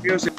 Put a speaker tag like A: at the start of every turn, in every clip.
A: Music.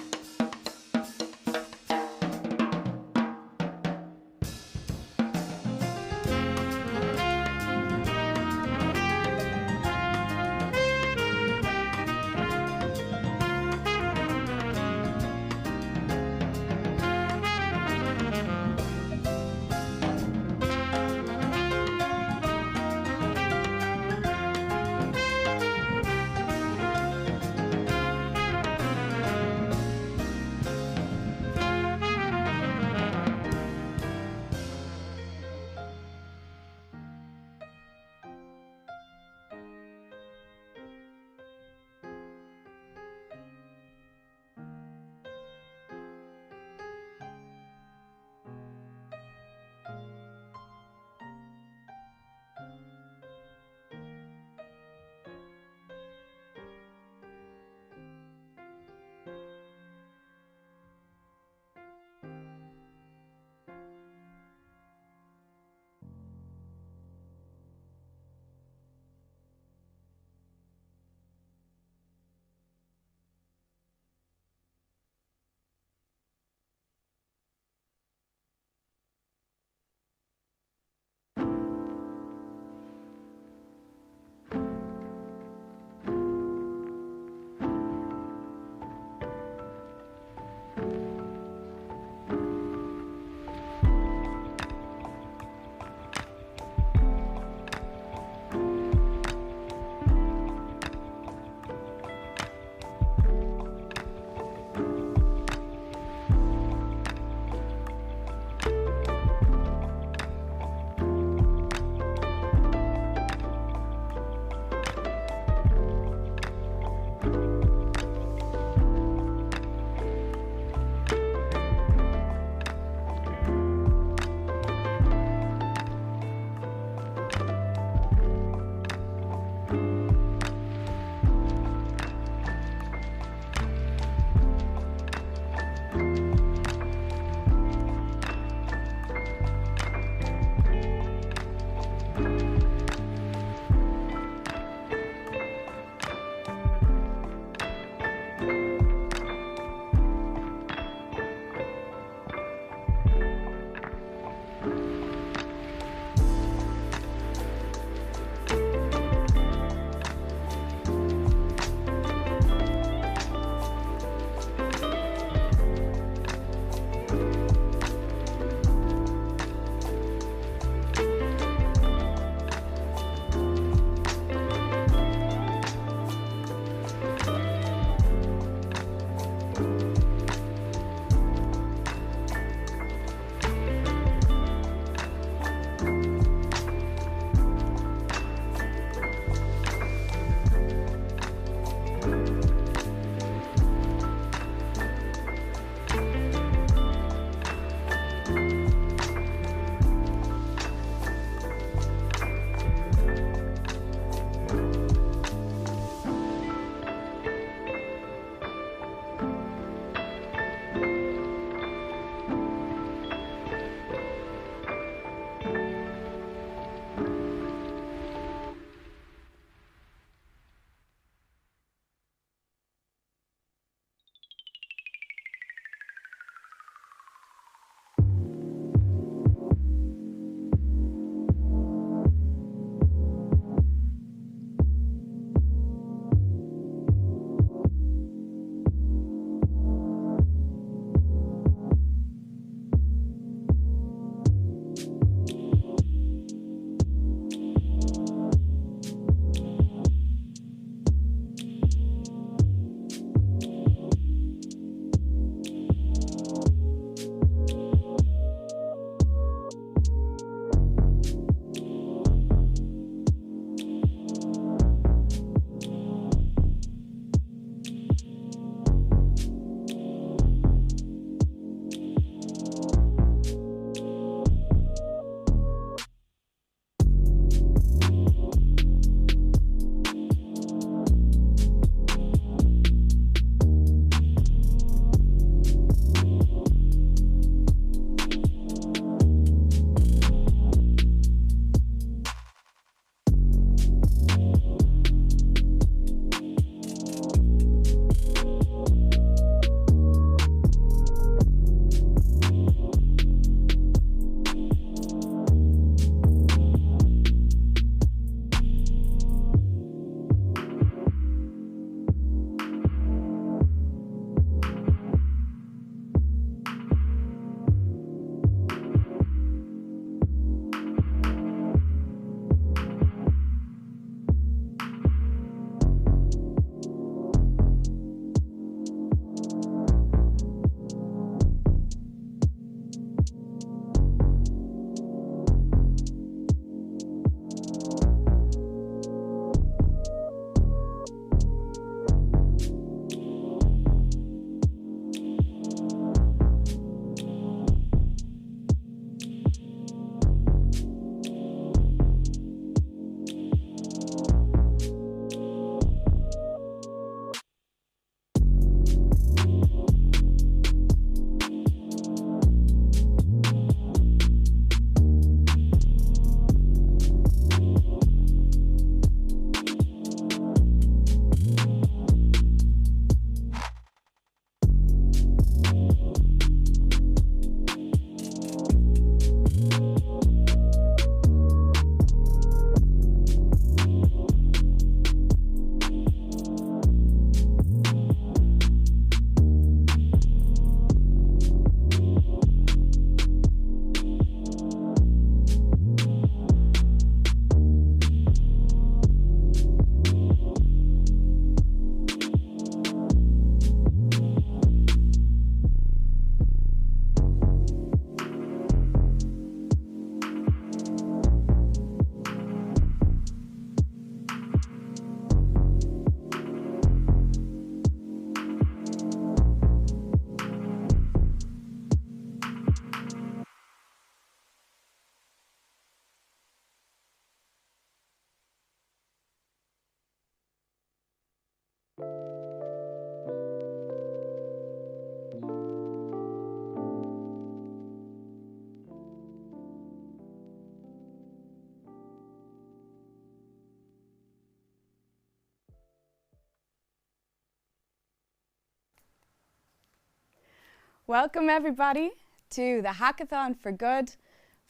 A: Welcome everybody to the Hackathon for Good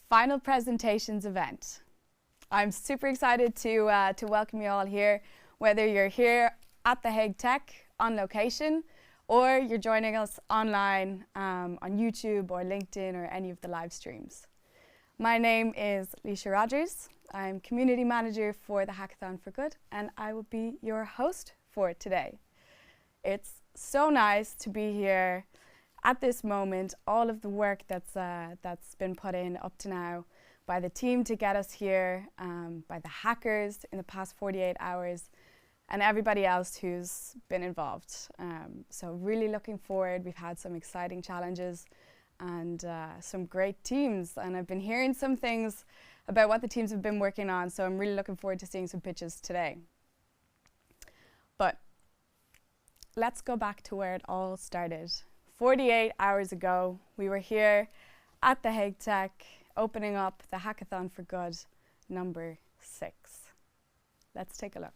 A: final presentations event. I'm super excited to welcome you all here, whether you're here at the Hague Tech on location or you're joining us online on YouTube or LinkedIn or any of the live streams. My name is Leisha Rogers. I'm Community Manager for the Hackathon for Good and I will be your host for today. It's so nice to be here at this moment. All of the work that's been put in up to now by the team to get us here, by the hackers in the past 48 hours, and everybody else who's been involved. So really looking forward. We've had some exciting challenges and some great teams, and I've been hearing some things about what the teams have been working on, so I'm really looking forward to seeing some pitches today. But let's go back to where it all started. 48 hours ago, we were here at the Hague Tech opening up the Hackathon for Good number 6. Let's take a look.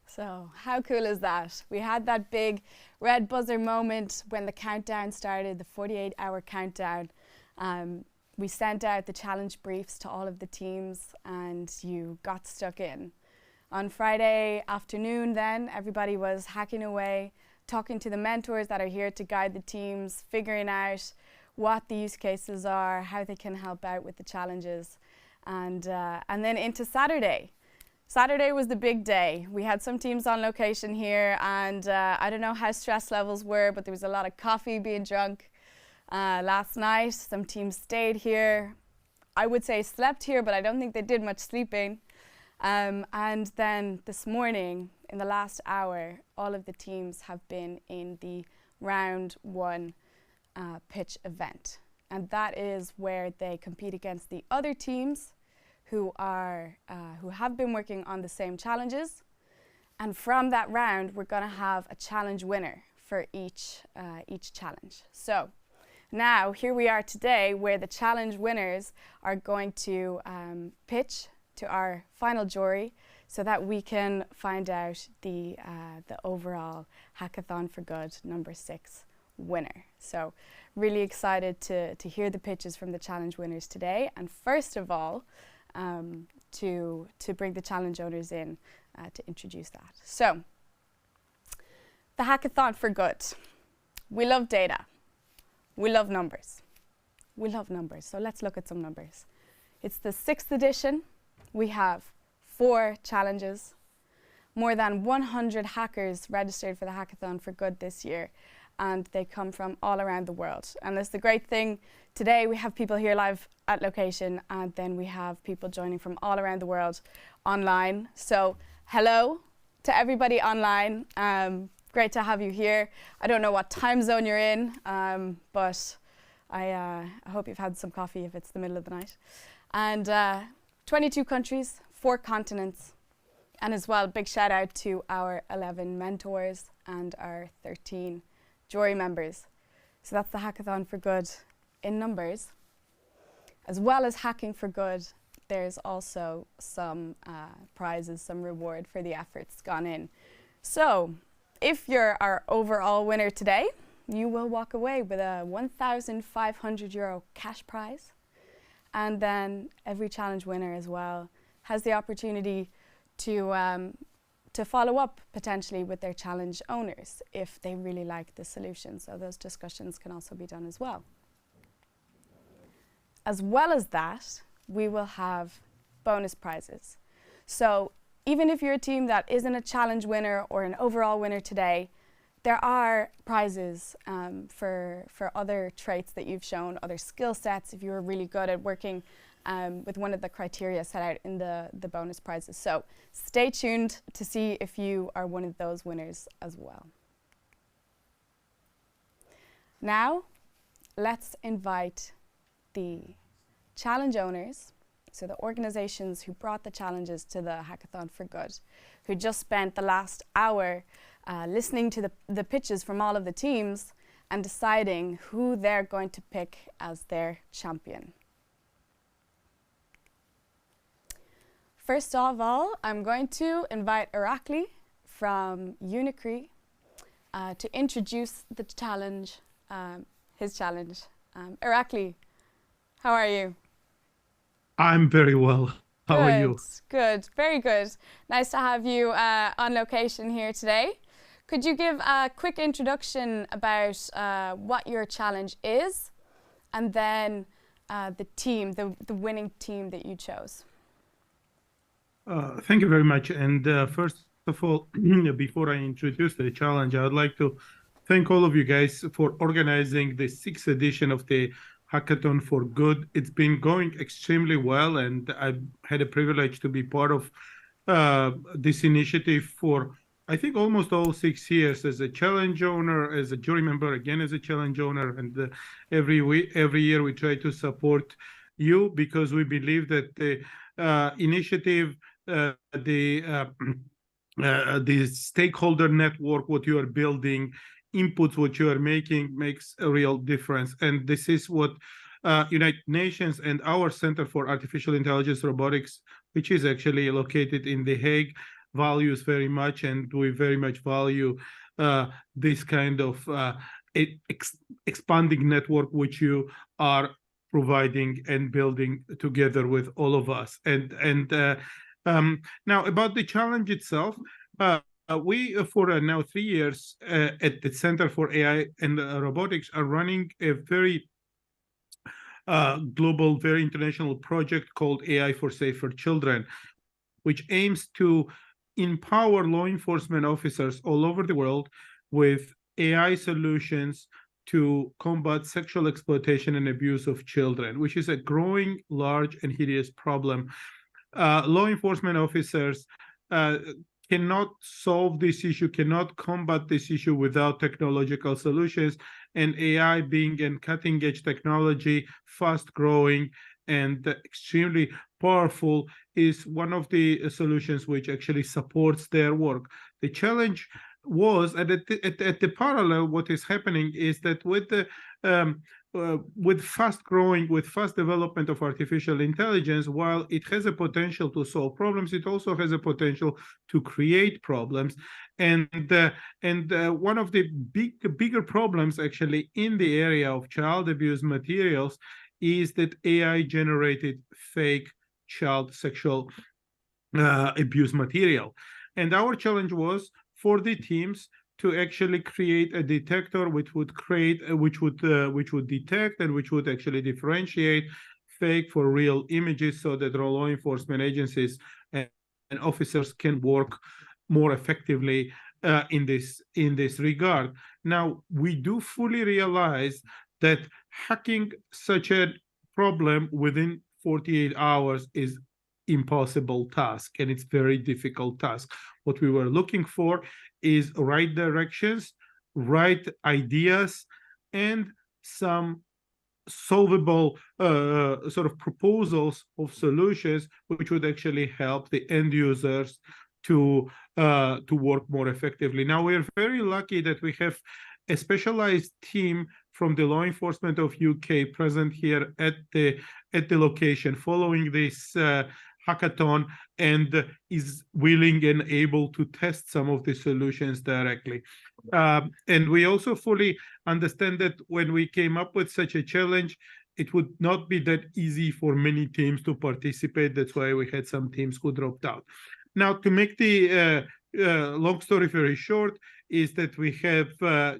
A: So how cool is that? We had that big red buzzer moment when the countdown started, the 48-hour countdown. We sent out the challenge briefs to all of the teams and you got stuck in. On Friday afternoon then, everybody was hacking away, talking to the mentors that are here to guide the teams, figuring out what the use cases are, how they can help out with the challenges. And then into Saturday. Saturday was the big day. We had some teams on location here and I don't know how stress levels were, but there was a lot of coffee being drunk last night. Some teams stayed here. I would say slept here, but I don't think they did much sleeping. And then this morning, in the last hour, all of the teams have been in the round 1 pitch event. And that is where they compete against the other teams who have been working on the same challenges. And from that round, we're going to have a challenge winner for each challenge. So now here we are today where the challenge winners are going to pitch to our final jury so that we can find out the overall Hackathon for Good number 6 winner. So really excited to hear the pitches from the challenge winners today. And first of all, to bring the challenge owners in to introduce that. So, the Hackathon for Good. We love data. We love numbers. We love numbers, so let's look at some numbers. It's the 6th edition. We have 4 challenges. More than 100 hackers registered for the Hackathon for Good this year, and they come from all around the world. And that's the great thing. Today we have people here live at location, and then we have people joining from all around the world online. So hello to everybody online. Great to have you here. I don't know what time zone you're in, but I hope you've had some coffee if it's the middle of the night. And 22 countries, 4 continents, and as well, big shout out to our 11 mentors and our 13 jury members. So that's the Hackathon for Good in numbers. As well as hacking for good, there's also some prizes, some reward for the efforts gone in. So if you're our overall winner today, you will walk away with a €1,500 cash prize. And then every challenge winner as well has the opportunity to to follow up potentially with their challenge owners if they really like the solution. So those discussions can also be done as well. As well as that, we will have bonus prizes. So even if you're a team that isn't a challenge winner or an overall winner today, there are prizes for other traits that you've shown, other skill sets, if you were really good at working with one of the criteria set out in the bonus prizes. So stay tuned to see if you are one of those winners as well. Now, let's invite the challenge owners, so the organizations who brought the challenges to the Hackathon for Good, who just spent the last hour listening to the pitches from all of the teams and deciding who they're going to pick as their champion. First of all, I'm going to invite Irakli from Unicre to introduce the challenge, his challenge. Irakli, how are you?
B: I'm very well. How are you?
A: Good, very good. Nice to have you on location here today. Could you give a quick introduction about what your challenge is, and then the team, the winning team that you chose?
B: Thank you very much. And first of all, before I introduce the challenge, I would like to thank all of you guys for organizing the 6th edition of the Hackathon for Good. It's been going extremely well, and I've had a privilege to be part of this initiative for, I think, almost all 6 years as a challenge owner, as a jury member, again as a challenge owner, and every year we try to support you because we believe that the initiative, the stakeholder network, what you are building, inputs what you are making makes a real difference. And this is what United Nations and our Center for Artificial Intelligence Robotics, which is actually located in The Hague, values very much, and we very much value this kind of expanding network which you are providing and building together with all of us. And now about the challenge itself, we, for now 3 years at the Center for AI and Robotics, are running a very global, very international project called AI for Safer Children, which aims to empower law enforcement officers all over the world with AI solutions to combat sexual exploitation and abuse of children, which is a growing, large, and hideous problem. Law enforcement officers cannot solve this issue, cannot combat this issue without technological solutions. And AI, being a cutting-edge technology, fast-growing and extremely powerful, is one of the solutions which actually supports their work. The challenge was, at the parallel, what is happening is that with the with fast development of artificial intelligence, while it has a potential to solve problems, it also has a potential to create problems. And one of the bigger problems actually in the area of child abuse materials is that AI generated fake child sexual abuse material. And our challenge was for the teams to actually create a detector which would detect and which would actually differentiate fake for real images, so that law enforcement agencies and officers can work more effectively in this regard. Now, we do fully realize that hacking such a problem within 48 hours is impossible task, and it's very difficult task. What we were looking for is right directions, right ideas, and some solvable sort of proposals of solutions which would actually help the end users to work more effectively. Now, we're very lucky that we have a specialized team from the law enforcement of UK present here at the location following this hackathon, and is willing and able to test some of the solutions directly. And we also fully understand that when we came up with such a challenge, it would not be that easy for many teams to participate. That's why we had some teams who dropped out. Now, to make the long story very short, is that we have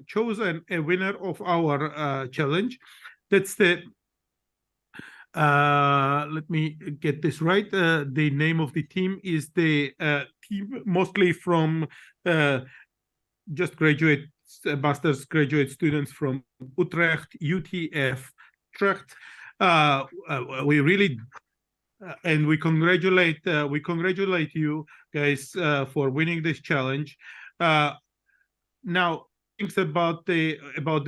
B: chosen a winner of our challenge. That's the let me get this right. The name of the team is the team mostly from just master's graduate students from Utrecht, UTF, Utrecht. We really and we congratulate you guys for winning this challenge. Now, things about the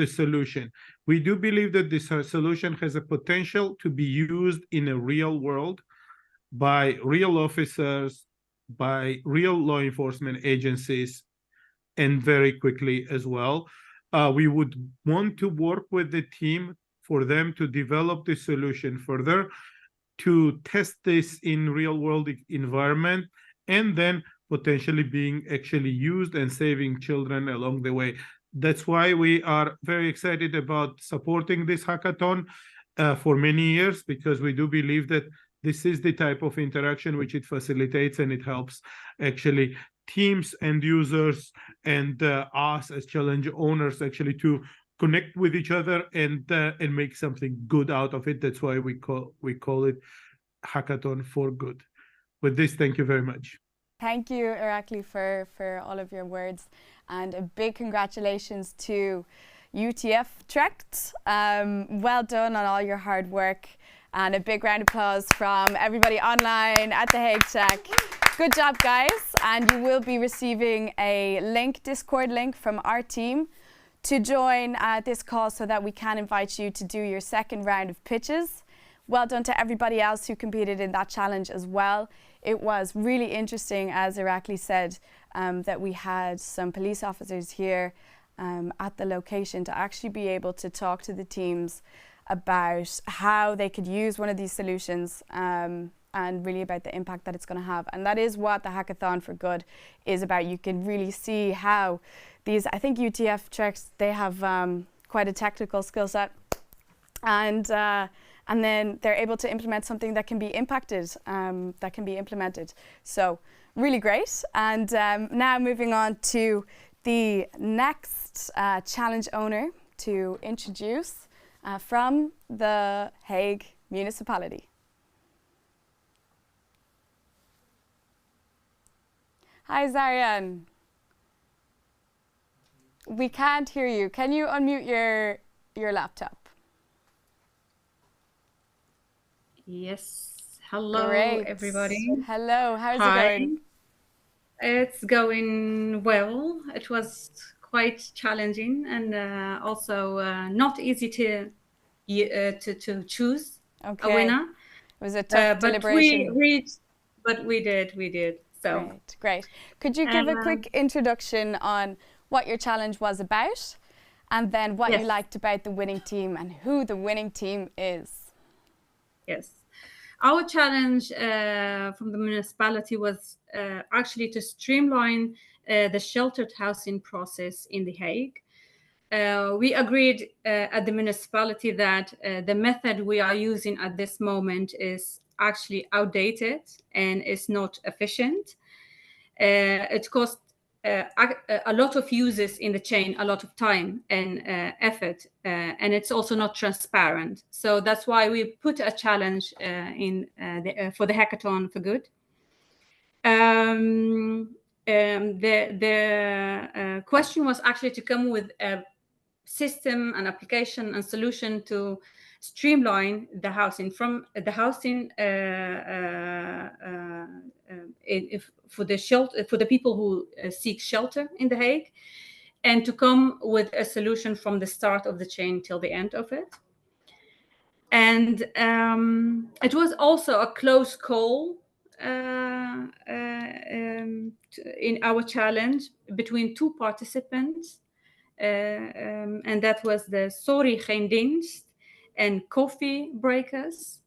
B: solution. We do believe that this solution has a potential to be used in a real world by real officers, by real law enforcement agencies, and very quickly as well. We would want to work with the team for them to develop the solution further, to test this in real world environment, and then potentially being actually used and saving children along the way. That's why we are very excited about supporting this hackathon for many years, because we do believe that this is the type of interaction which it facilitates, and it helps actually teams and users and us as challenge owners actually to connect with each other and make something good out of it. That's why we call it Hackathon for Good. With this, thank you very much.
A: Thank you, Irakli, for all of your words, and a big congratulations to UTF Utrecht. Well done on all your hard work, and a big round of applause from everybody online at the Hague Tech. Good job, guys, and you will be receiving a link, Discord link from our team to join this call so that we can invite you to do your second round of pitches. Well done to everybody else who competed in that challenge as well. It was really interesting, as Irakli said, that we had some police officers here at the location to actually be able to talk to the teams about how they could use one of these solutions and really about the impact that it's going to have. And that is what the Hackathon for Good is about. You can really see how these, I think UTF treks, they have quite a technical skill set. And then they're able to implement something that can be impacted, that can be implemented. So really great. And now moving on to the next challenge owner to introduce from the Hague municipality. Hi, Zarian. We can't hear you. Can you unmute your laptop?
C: Yes. Hello,
A: Great.
C: everybody.
A: Hello. How's
C: Hi.
A: it going?
C: It's going well. It was quite challenging and also not easy to choose a winner.
A: It was a tough deliberation.
C: But we did. So
A: Great. Could you give a quick introduction on what your challenge was about, and then what you liked about the winning team and who the winning team is?
C: Yes. Our challenge from the municipality was actually to streamline the sheltered housing process in The Hague. We agreed at the municipality that the method we are using at this moment is actually outdated and is not efficient. It costs a lot of users in the chain, a lot of time and effort, and it's also not transparent. So that's why we put a challenge for the Hackathon for Good. The question was actually to come with a system, an application, and solution to streamline the housing from the housing for the people who seek shelter in The Hague, and to come with a solution from the start of the chain till the end of it. And it was also a close call in our challenge between two participants, and that was the Sorry Geen Dienst and Coffee Breakers.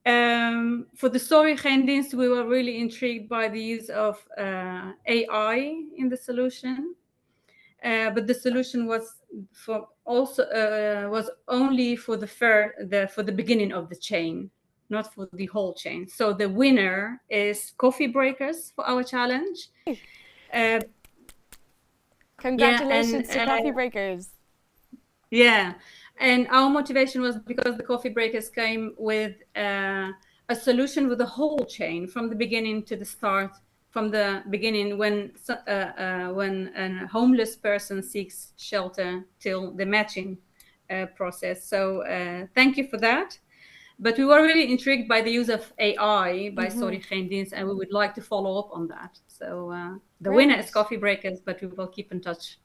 C: For the Sorry Geen Dienst, we were really intrigued by the use of AI in the solution, but the solution was only for the beginning of the chain. not for the whole chain. So the winner is coffee breakers for our challenge.
A: Congratulations to Coffee Breakers.
C: Yeah, and our motivation was because the coffee breakers came with a solution with the whole chain from the beginning to the start, from the beginning when a homeless person seeks shelter till the matching process. So thank you for that. But we were really intrigued by the use of AI by Sorry Geen Dienst, and we would like to follow up on that. So the winner is Coffee Breakers, but we will keep in touch.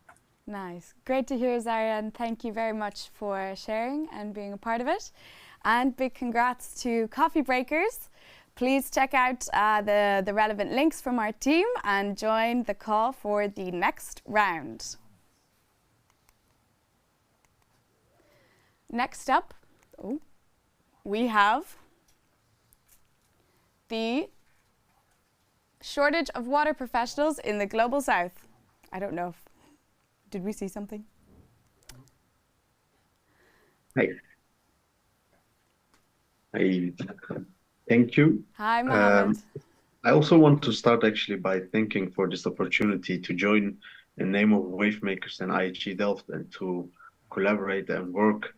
A: Nice. Great to hear, Zaria, and thank you very much for sharing and being a part of it. And big congrats to Coffee Breakers. Please check out the relevant links from our team and join the call for the next round. Next up, we have the shortage of water professionals in the Global South. I don't know if, did we see something?
D: Hi. Thank you.
A: Hi, Mohammed.
D: I also want to start actually by thanking for this opportunity to join in name of Wavemakers and IHG Delft and to collaborate and work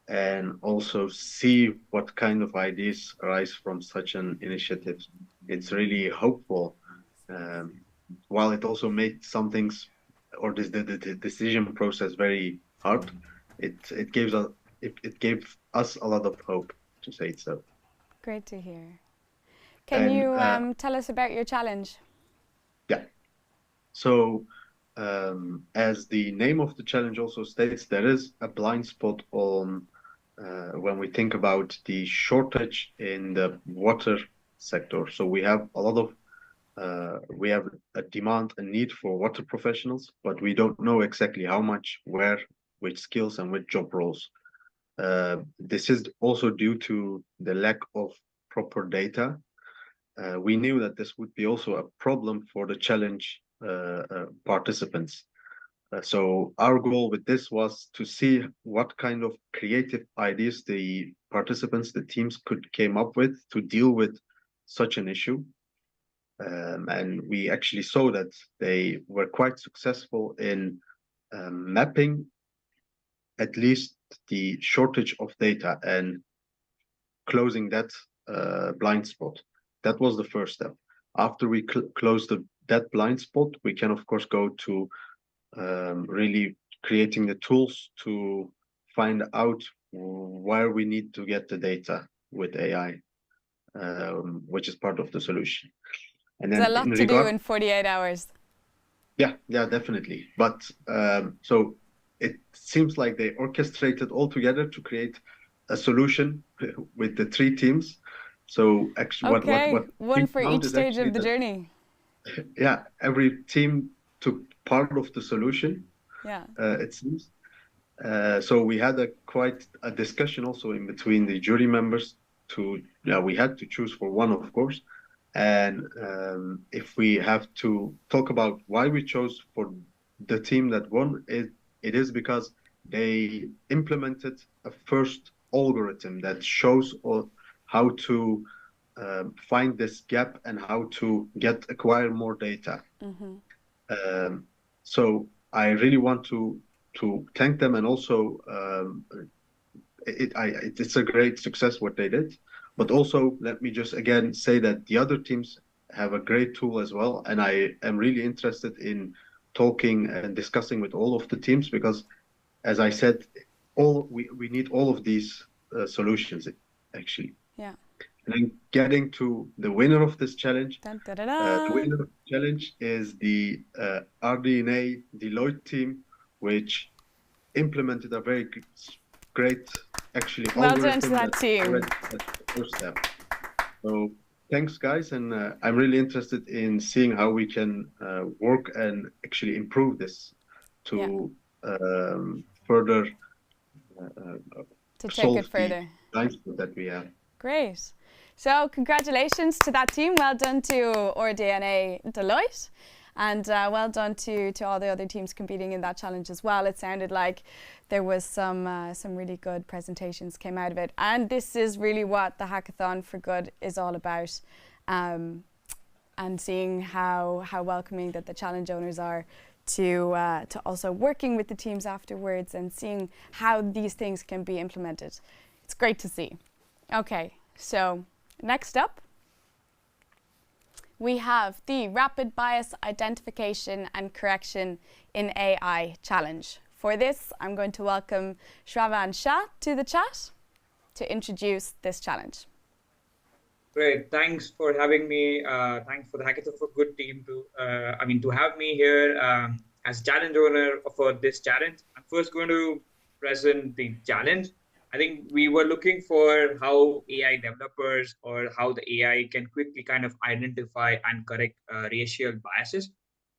D: and also see what kind of ideas arise from such an initiative. It's really hopeful. While it also made some things or the decision process very hard, it gave us a lot of hope, to say it so.
A: Great to hear. Can you tell us about your challenge?
D: Yeah. So, as the name of the challenge also states, there is a blind spot on when we think about the shortage in the water sector. So we have a lot of we have a demand and need for water professionals, but we don't know exactly how much, where, which skills, and which job roles. This is also due to the lack of proper data. We knew that this would be also a problem for the challenge participants. So our goal with this was to see what kind of creative ideas the participants, the teams came up with to deal with such an issue. And we actually saw that they were quite successful in mapping at least the shortage of data and closing that blind spot. That was the first step. After we closed that blind spot, we can of course go to really creating the tools to find out where we need to get the data with AI, which is part of the solution. And then
A: there's a lot to do in 48 hours.
D: Yeah, definitely. But so it seems like they orchestrated all together to create a solution with the 3 teams. So actually, what
A: one for each stage of the journey.
D: Yeah, every team took part of the solution.
A: Yeah,
D: it seems. So we had quite a discussion also in between the jury members. We had to choose for one, of course. And if we have to talk about why we chose for the team that won, it is because they implemented a first algorithm that shows how to find this gap and how to acquire more data. So I really want to thank them, and also it's a great success what they did. But also, let me just again say that the other teams have a great tool as well. And I am really interested in talking and discussing with all of the teams, because, as I said, we need all of these solutions, actually.
A: Yeah.
D: And then getting to the winner of this challenge.
A: Dun, da, da, da.
D: The winner of the challenge is the RDNA Deloitte team, which implemented a very great, actually,
A: well done to that team.
D: First step. So thanks, guys, and I'm really interested in seeing how we can work and actually improve this to further
A: to take it further.
D: That we have.
A: Great. So congratulations to that team. Well done to RDNA Deloitte. And well done to all the other teams competing in that challenge as well. It sounded like there was some really good presentations came out of it. And this is really what the Hackathon for Good is all about. And seeing how welcoming that the challenge owners are to also working with the teams afterwards and seeing how these things can be implemented. It's great to see. Okay, so next up, we have the Rapid Bias Identification and Correction in AI Challenge. For this, I'm going to welcome Shravan Shah to the chat to introduce this challenge.
E: Great, thanks for having me. Thanks for the Hackathon for Good team to have me here as challenge owner for this challenge. I'm first going to present the challenge. I think we were looking for how AI developers or how the AI can quickly kind of identify and correct racial biases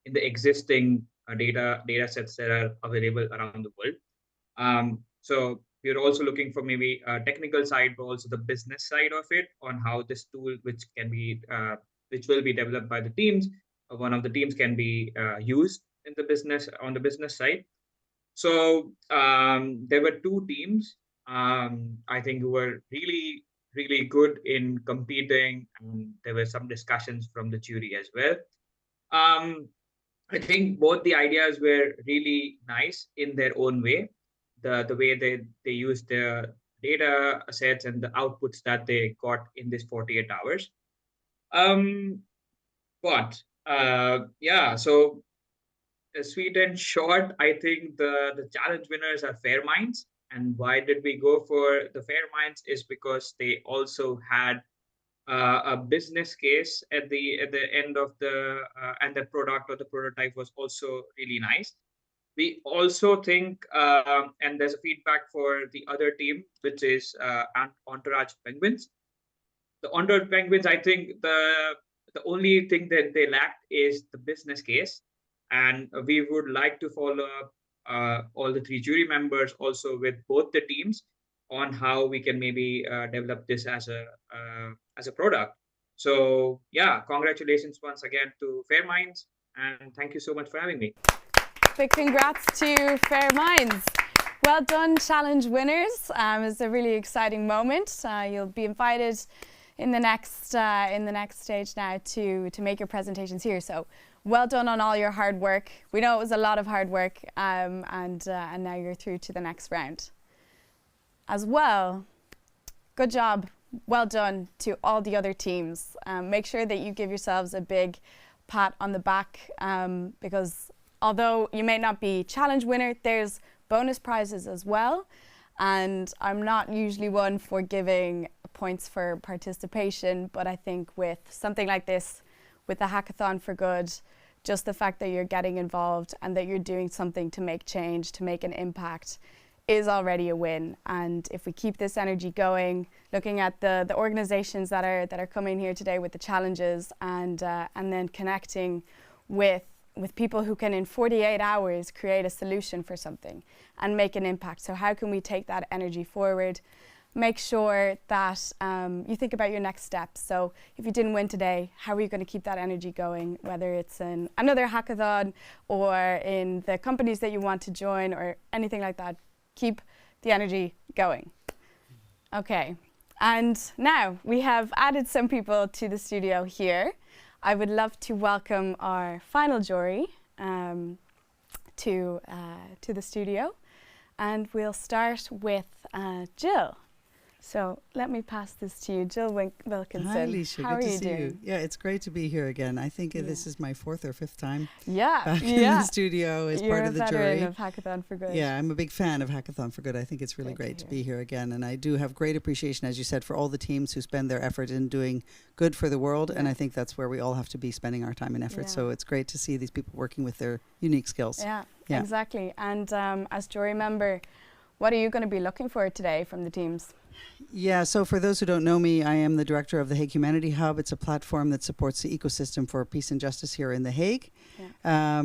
E: in the existing data sets that are available around the world. So we're also looking for maybe a technical side, but also the business side of it on how this tool, which will be developed by the teams, one of the teams can be used in the business on the business side. So there were two teams, I think, who were really, really good in competing, and there were some discussions from the jury as well. I think both the ideas were really nice in their own way. The way they used the data sets and the outputs that they got in this 48 hours. So sweet and short, I think the challenge winners are Fair Minds. And why did we go for the Fair Minds is because they also had a business case at the end of and the product or the prototype was also really nice. We also think, and there's a feedback for the other team, which is Entourage Penguins. The Entourage Penguins, I think the only thing that they lacked is the business case. And we would like to follow up all the three jury members also with both the teams on how we can maybe develop this as a product. So yeah, congratulations once again to Fair Minds, and thank you so much for having me.
A: Big congrats to Fair Minds. Well done, challenge winners. It's a really exciting moment. You'll be invited in the next stage now to make your presentations here. So well done on all your hard work. We know it was a lot of hard work, and now you're through to the next round. As well, good job. Well done to all the other teams. Make sure that you give yourselves a big pat on the back because although you may not be challenge winner, there's bonus prizes as well. And I'm not usually one for giving points for participation, but I think with something like this, with the Hackathon for Good, just the fact that you're getting involved and that you're doing something to make change, to make an impact, is already a win. And if we keep this energy going, looking at the organizations that are coming here today with the challenges and then connecting with people who can in 48 hours create a solution for something and make an impact. So how can we take that energy forward? Make sure that you think about your next steps. So if you didn't win today, how are you going to keep that energy going, whether it's in another hackathon or in the companies that you want to join or anything like that? Keep the energy going. Okay, and now we have added some people to the studio here. I would love to welcome our final jury to the studio, and we'll start with Jill. So let me pass this to you, Jill Wilkinson.
F: Hi, Alicia.
A: How
F: Good
A: are
F: to
A: you
F: see
A: doing?
F: you. Yeah, it's great to be here again. I think this is my fourth or fifth time back in the studio as part of the jury.
A: You're a veteran of Hackathon for Good.
F: Yeah, I'm a big fan of Hackathon for Good. I think it's really great to be here again. And I do have great appreciation, as you said, for all the teams who spend their effort in doing good for the world. And I think that's where we all have to be spending our time and effort. So it's great to see these people working with their unique skills.
A: Yeah, exactly. And as jury member, What are you going to be looking for today from the teams?
F: Yeah, so for those who don't know me, I am the director of the Hague Humanity Hub. It's a platform that supports the ecosystem for peace and justice here in The Hague. Yeah.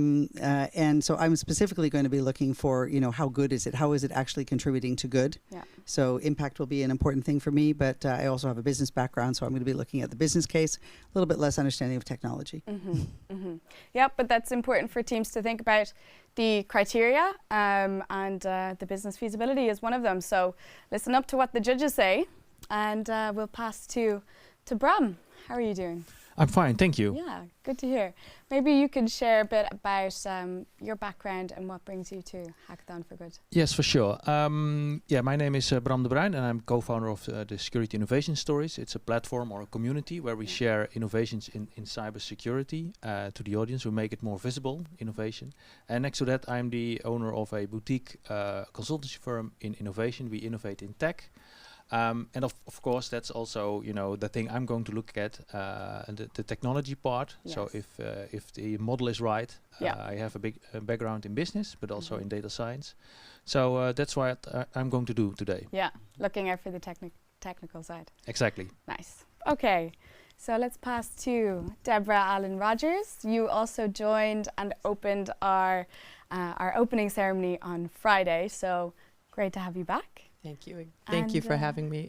F: And so I'm specifically going to be looking for, how good is it? How is it actually contributing to good? Yeah. So impact will be an important thing for me, but I also have a business background, so I'm going to be looking at the business case, a little bit less understanding of technology.
A: Yeah, but that's important for teams to think about. The criteria and the business feasibility is one of them. So listen up to what the judges say, and we'll pass to Bram. How are you doing?
G: I'm fine, thank you.
A: Yeah, good to hear. Maybe you can share a bit about your background and what brings you to Hackathon for Good.
G: Yes, for sure. My name is Bram de Bruin, and I'm co-founder of the Security Innovation Stories. It's a platform or a community where we share innovations in cybersecurity to the audience. We make it more visible, innovation. And next to that, I'm the owner of a boutique consultancy firm in innovation. We innovate in tech. And of course, that's also the thing I'm going to look at, the technology part. Yes. So if the model is right, I have a big background in business, but also in data science. So that's what I'm going to do today.
A: Yeah, looking out for the technical side.
G: Exactly.
A: Nice. Okay, so let's pass to Deborah Allen Rogers. You also joined and opened our opening ceremony on Friday. So great to have you back.
H: Thank you. Thank you for having me.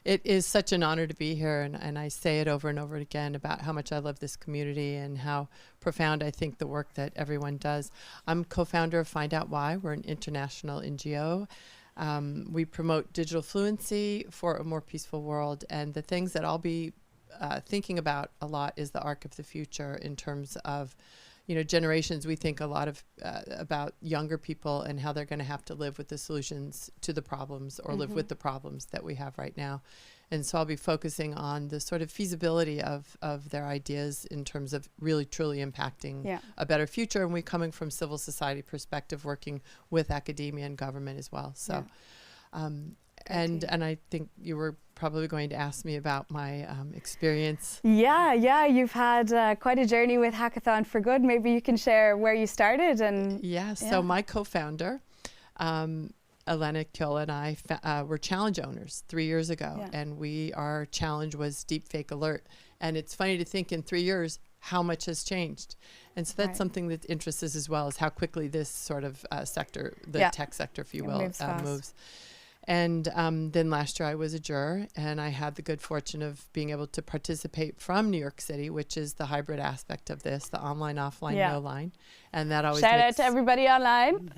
H: It is such an honor to be here, and I say it over and over again about how much I love this community and how profound I think the work that everyone does. I'm co-founder of Find Out Why. We're an international NGO. We promote digital fluency for a more peaceful world, and the things that I'll be thinking about a lot is the arc of the future in terms of generations. We think a lot of about younger people and how they're going to have to live with the solutions to the problems or live with the problems that we have right now. And so I'll be focusing on the sort of feasibility of their ideas in terms of really truly impacting a better future. And we're coming from civil society perspective, working with academia and government as well. So, and I think you were probably going to ask me about my experience.
A: Yeah, you've had quite a journey with Hackathon for Good. Maybe you can share where you started. And
H: so my co-founder, Elena Kjell, and I were challenge owners 3 years ago, and our challenge was Deepfake Alert. And it's funny to think in 3 years how much has changed. And so that's something that interests us as well, is how quickly this sort of sector, the tech sector, if you will, moves. And then last year I was a juror, and I had the good fortune of being able to participate from New York City, which is the hybrid aspect of this, the online, offline, no line. And that always
A: shout out to everybody online.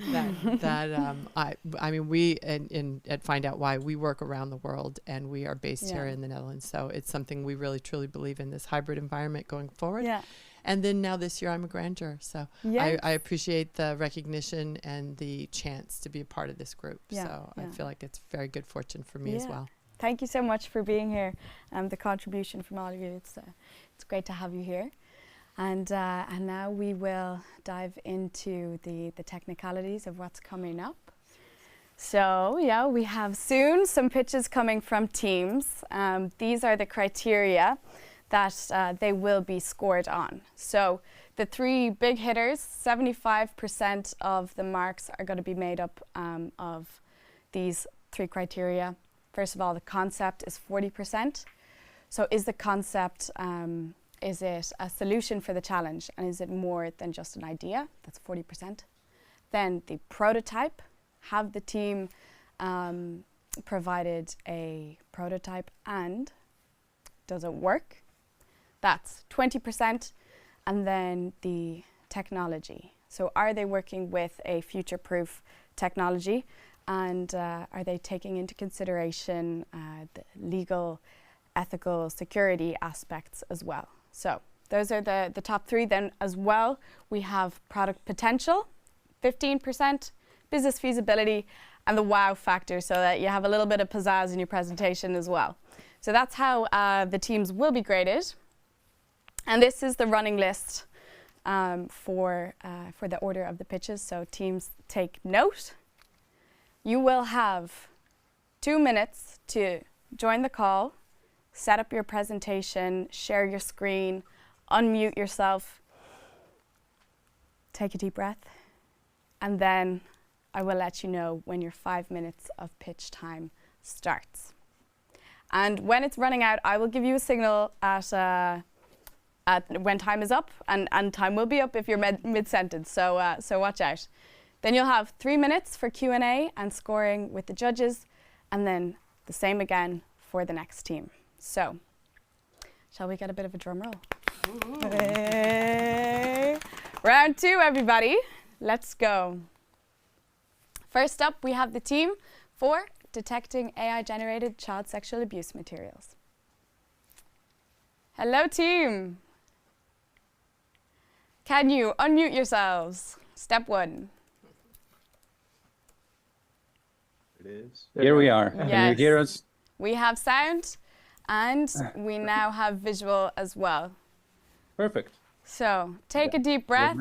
H: I mean, we at Find Out Why, we work around the world, and we are based here in the Netherlands. So it's something we really truly believe in, this hybrid environment going forward. Yeah. And then now this year I'm a grand juror. So I appreciate the recognition and the chance to be a part of this group. So I feel like it's very good fortune for me as well.
A: Thank you so much for being here. The contribution from all of you. It's great to have you here. And now we will dive into the technicalities of what's coming up. So we have soon some pitches coming from teams. These are the criteria that they will be scored on. So the three big hitters, 75% of the marks are going to be made up of these three criteria. First of all, the concept is 40%. So is the concept, is it a solution for the challenge, and is it more than just an idea? That's 40%. Then the prototype, have the team provided a prototype, and does it work? That's 20%. And then the technology. So are they working with a future-proof technology, and are they taking into consideration the legal, ethical, security aspects as well? So those are the top three. Then as well, we have product potential, 15%, business feasibility, and the wow factor, so that you have a little bit of pizzazz in your presentation as well. So that's how the teams will be graded. And this is the running list for the order of the pitches. So teams, take note. You will have 2 minutes to join the call, set up your presentation, share your screen, unmute yourself, take a deep breath, and then I will let you know when your 5 minutes of pitch time starts. And when it's running out, I will give you a signal at when time is up, and time will be up if you're mid-sentence, so watch out. Then you'll have 3 minutes for Q&A and scoring with the judges, and then the same again for the next team. So, shall we get a bit of a drum roll? Hey. Round 2, everybody. Let's go. First up, we have the team for detecting AI-generated child sexual abuse materials. Hello, team. Can you unmute yourselves? Step 1.
I: It is. Here we are.
A: Yes.
I: Can you hear us?
A: We have sound, and we now have visual as well.
I: Perfect.
A: So take a deep breath,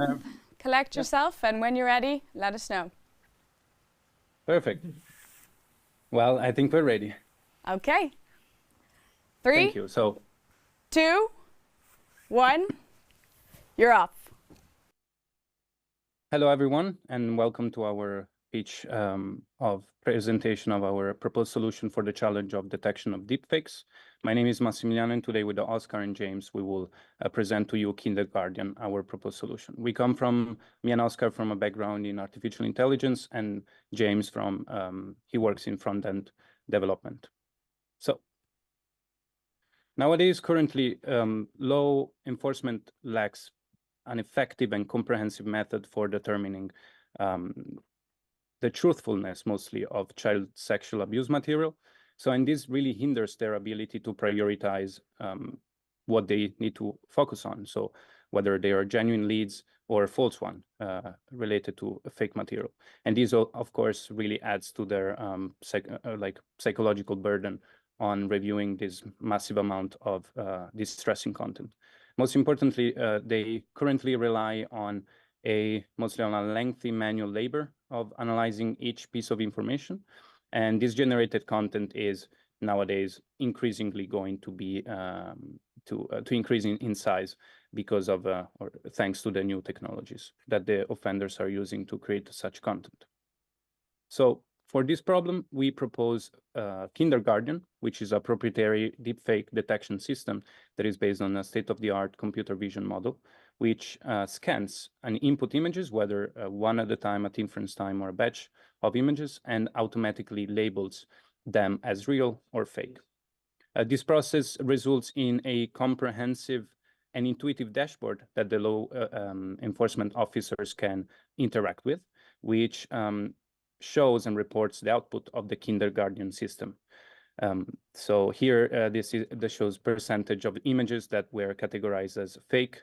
A: collect yourself, and when you're ready, let us know.
I: Perfect. Well, I think we're ready.
A: Okay. 3,
I: Thank you. So,
A: 2, 1, you're off.
I: hello everyone, and welcome to our pitch of presentation of our proposed solution for the challenge of detection of deepfakes. My name is Massimiliano, and today with Oscar and James, we will present to you Kindergarten, our proposed solution. We come from, me and Oscar, from a background in artificial intelligence, and James from, he works in front-end development. So, nowadays, currently, law enforcement lacks an effective and comprehensive method for determining the truthfulness, mostly, of child sexual abuse material. So, and this really hinders their ability to prioritize what they need to focus on. So, whether they are genuine leads or a false one related to a fake material. And this, of course, really adds to their psychological burden on reviewing this massive amount of distressing content. Most importantly, they currently rely on mostly on a lengthy manual labor of analyzing each piece of information. And this generated content is nowadays increasingly going to be to increase in size because of or thanks to the new technologies that the offenders are using to create such content. So for this problem, we propose Kindergarten, which is a proprietary deepfake detection system that is based on a state-of-the-art computer vision model, which scans and input images, whether one at a time, at inference time, or a batch of images, and automatically labels them as real or fake. This process results in a comprehensive and intuitive dashboard that the law enforcement officers can interact with, which shows and reports the output of the Kindergarten system. So here, this shows percentage of images that were categorized as fake,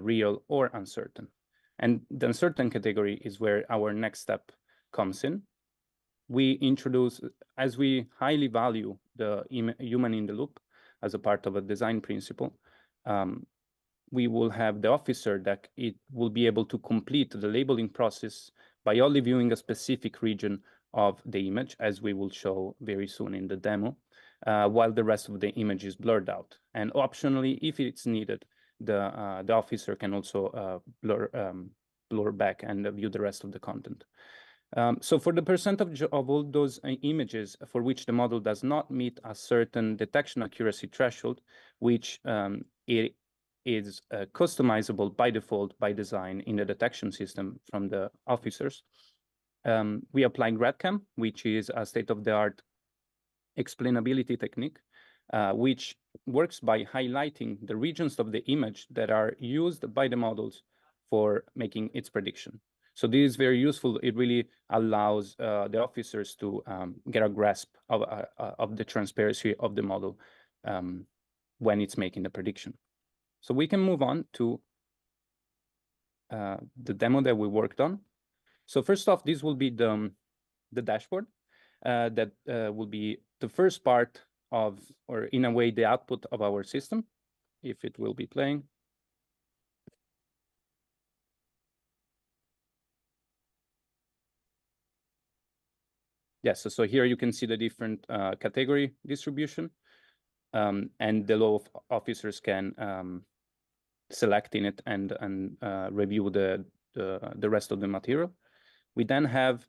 I: real, or uncertain. And the uncertain category is where our next step comes in. We introduce, as we highly value the human in the loop as a part of a design principle, we will have the officer that it will be able to complete the labeling process by only viewing a specific region of the image, as we will show very soon in the demo, while the rest of the image is blurred out. And optionally, if it's needed, the officer can also blur back and view the rest of the content. So for the percentage of all those images for which the model does not meet a certain detection accuracy threshold, which it is customizable by default by design in the detection system from the officers, we apply GradCam, which is a state-of-the-art explainability technique, which works by highlighting the regions of the image that are used by the models for making its prediction. So this is very useful. It really allows the officers to get a grasp of the transparency of the model when it's making the prediction. So we can move on to the demo that we worked on. So first off, this will be the dashboard that will be the first part of, or in a way, the output of our system, if it will be playing. Yes, so here you can see the different category distribution, and the law officers can select in it and review the rest of the material. We then have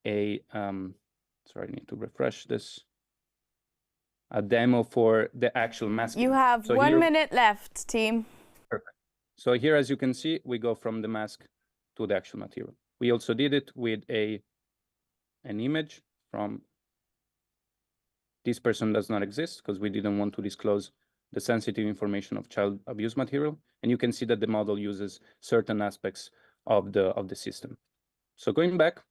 I: a, sorry, I need to refresh this, a demo for the actual masking.
A: You have 1 minute left, team.
I: Perfect. So here, as you can see, we go from the mask to the actual material. We also did it with an image from this person does not exist because we didn't want to disclose the sensitive information of child abuse material. And you can see that the model uses certain aspects of the system. So going back,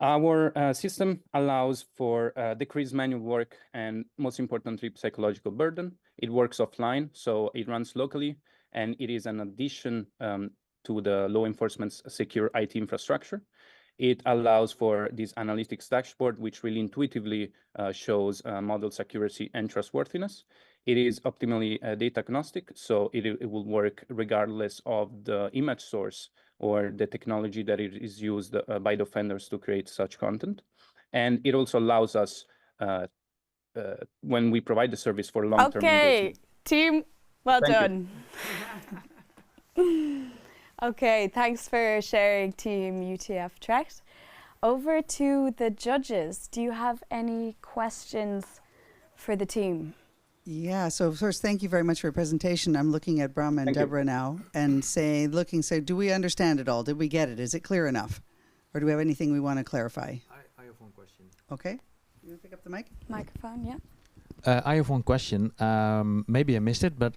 I: our system allows for decreased manual work and, most importantly, psychological burden. It works offline, so it runs locally, and it is an addition to the law enforcement's secure IT infrastructure. It allows for this analytics dashboard, which really intuitively shows model's accuracy and trustworthiness. It is optimally data agnostic, so it will work regardless of the image source or the technology that it is used by the offenders to create such content. And it also allows us, when we provide the service for long-term engagement.
A: Team, well done. Okay, thanks for sharing, Team UTF Tract. Over to the judges. Do you have any questions for the team?
F: Yeah, so first, thank you very much for your presentation. I'm looking at Bram and Deborah now and say, do we understand it all? Did we get it? Is it clear enough? Or do we have anything we want to clarify?
G: I have one question.
F: Okay. You want to pick up the mic?
A: Microphone, yeah.
G: I have one question. Maybe I missed it, but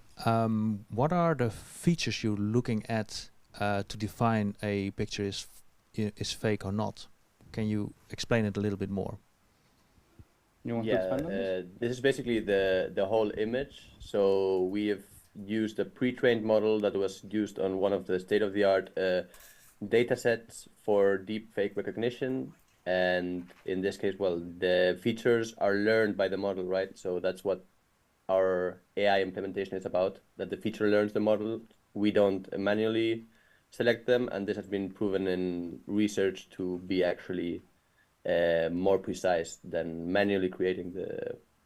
G: what are the features you're looking at to define a picture is fake or not? Can you explain it a little bit more?
I: You want to expand on this?
J: This is basically the whole image. So we have used a pre-trained model that was used on one of the state-of-the-art data sets for deep fake recognition. And in this case, well, the features are learned by the model, right? So that's what our AI implementation is about, that the feature learns the model. We don't manually select them, and this has been proven in research to be actually more precise than manually creating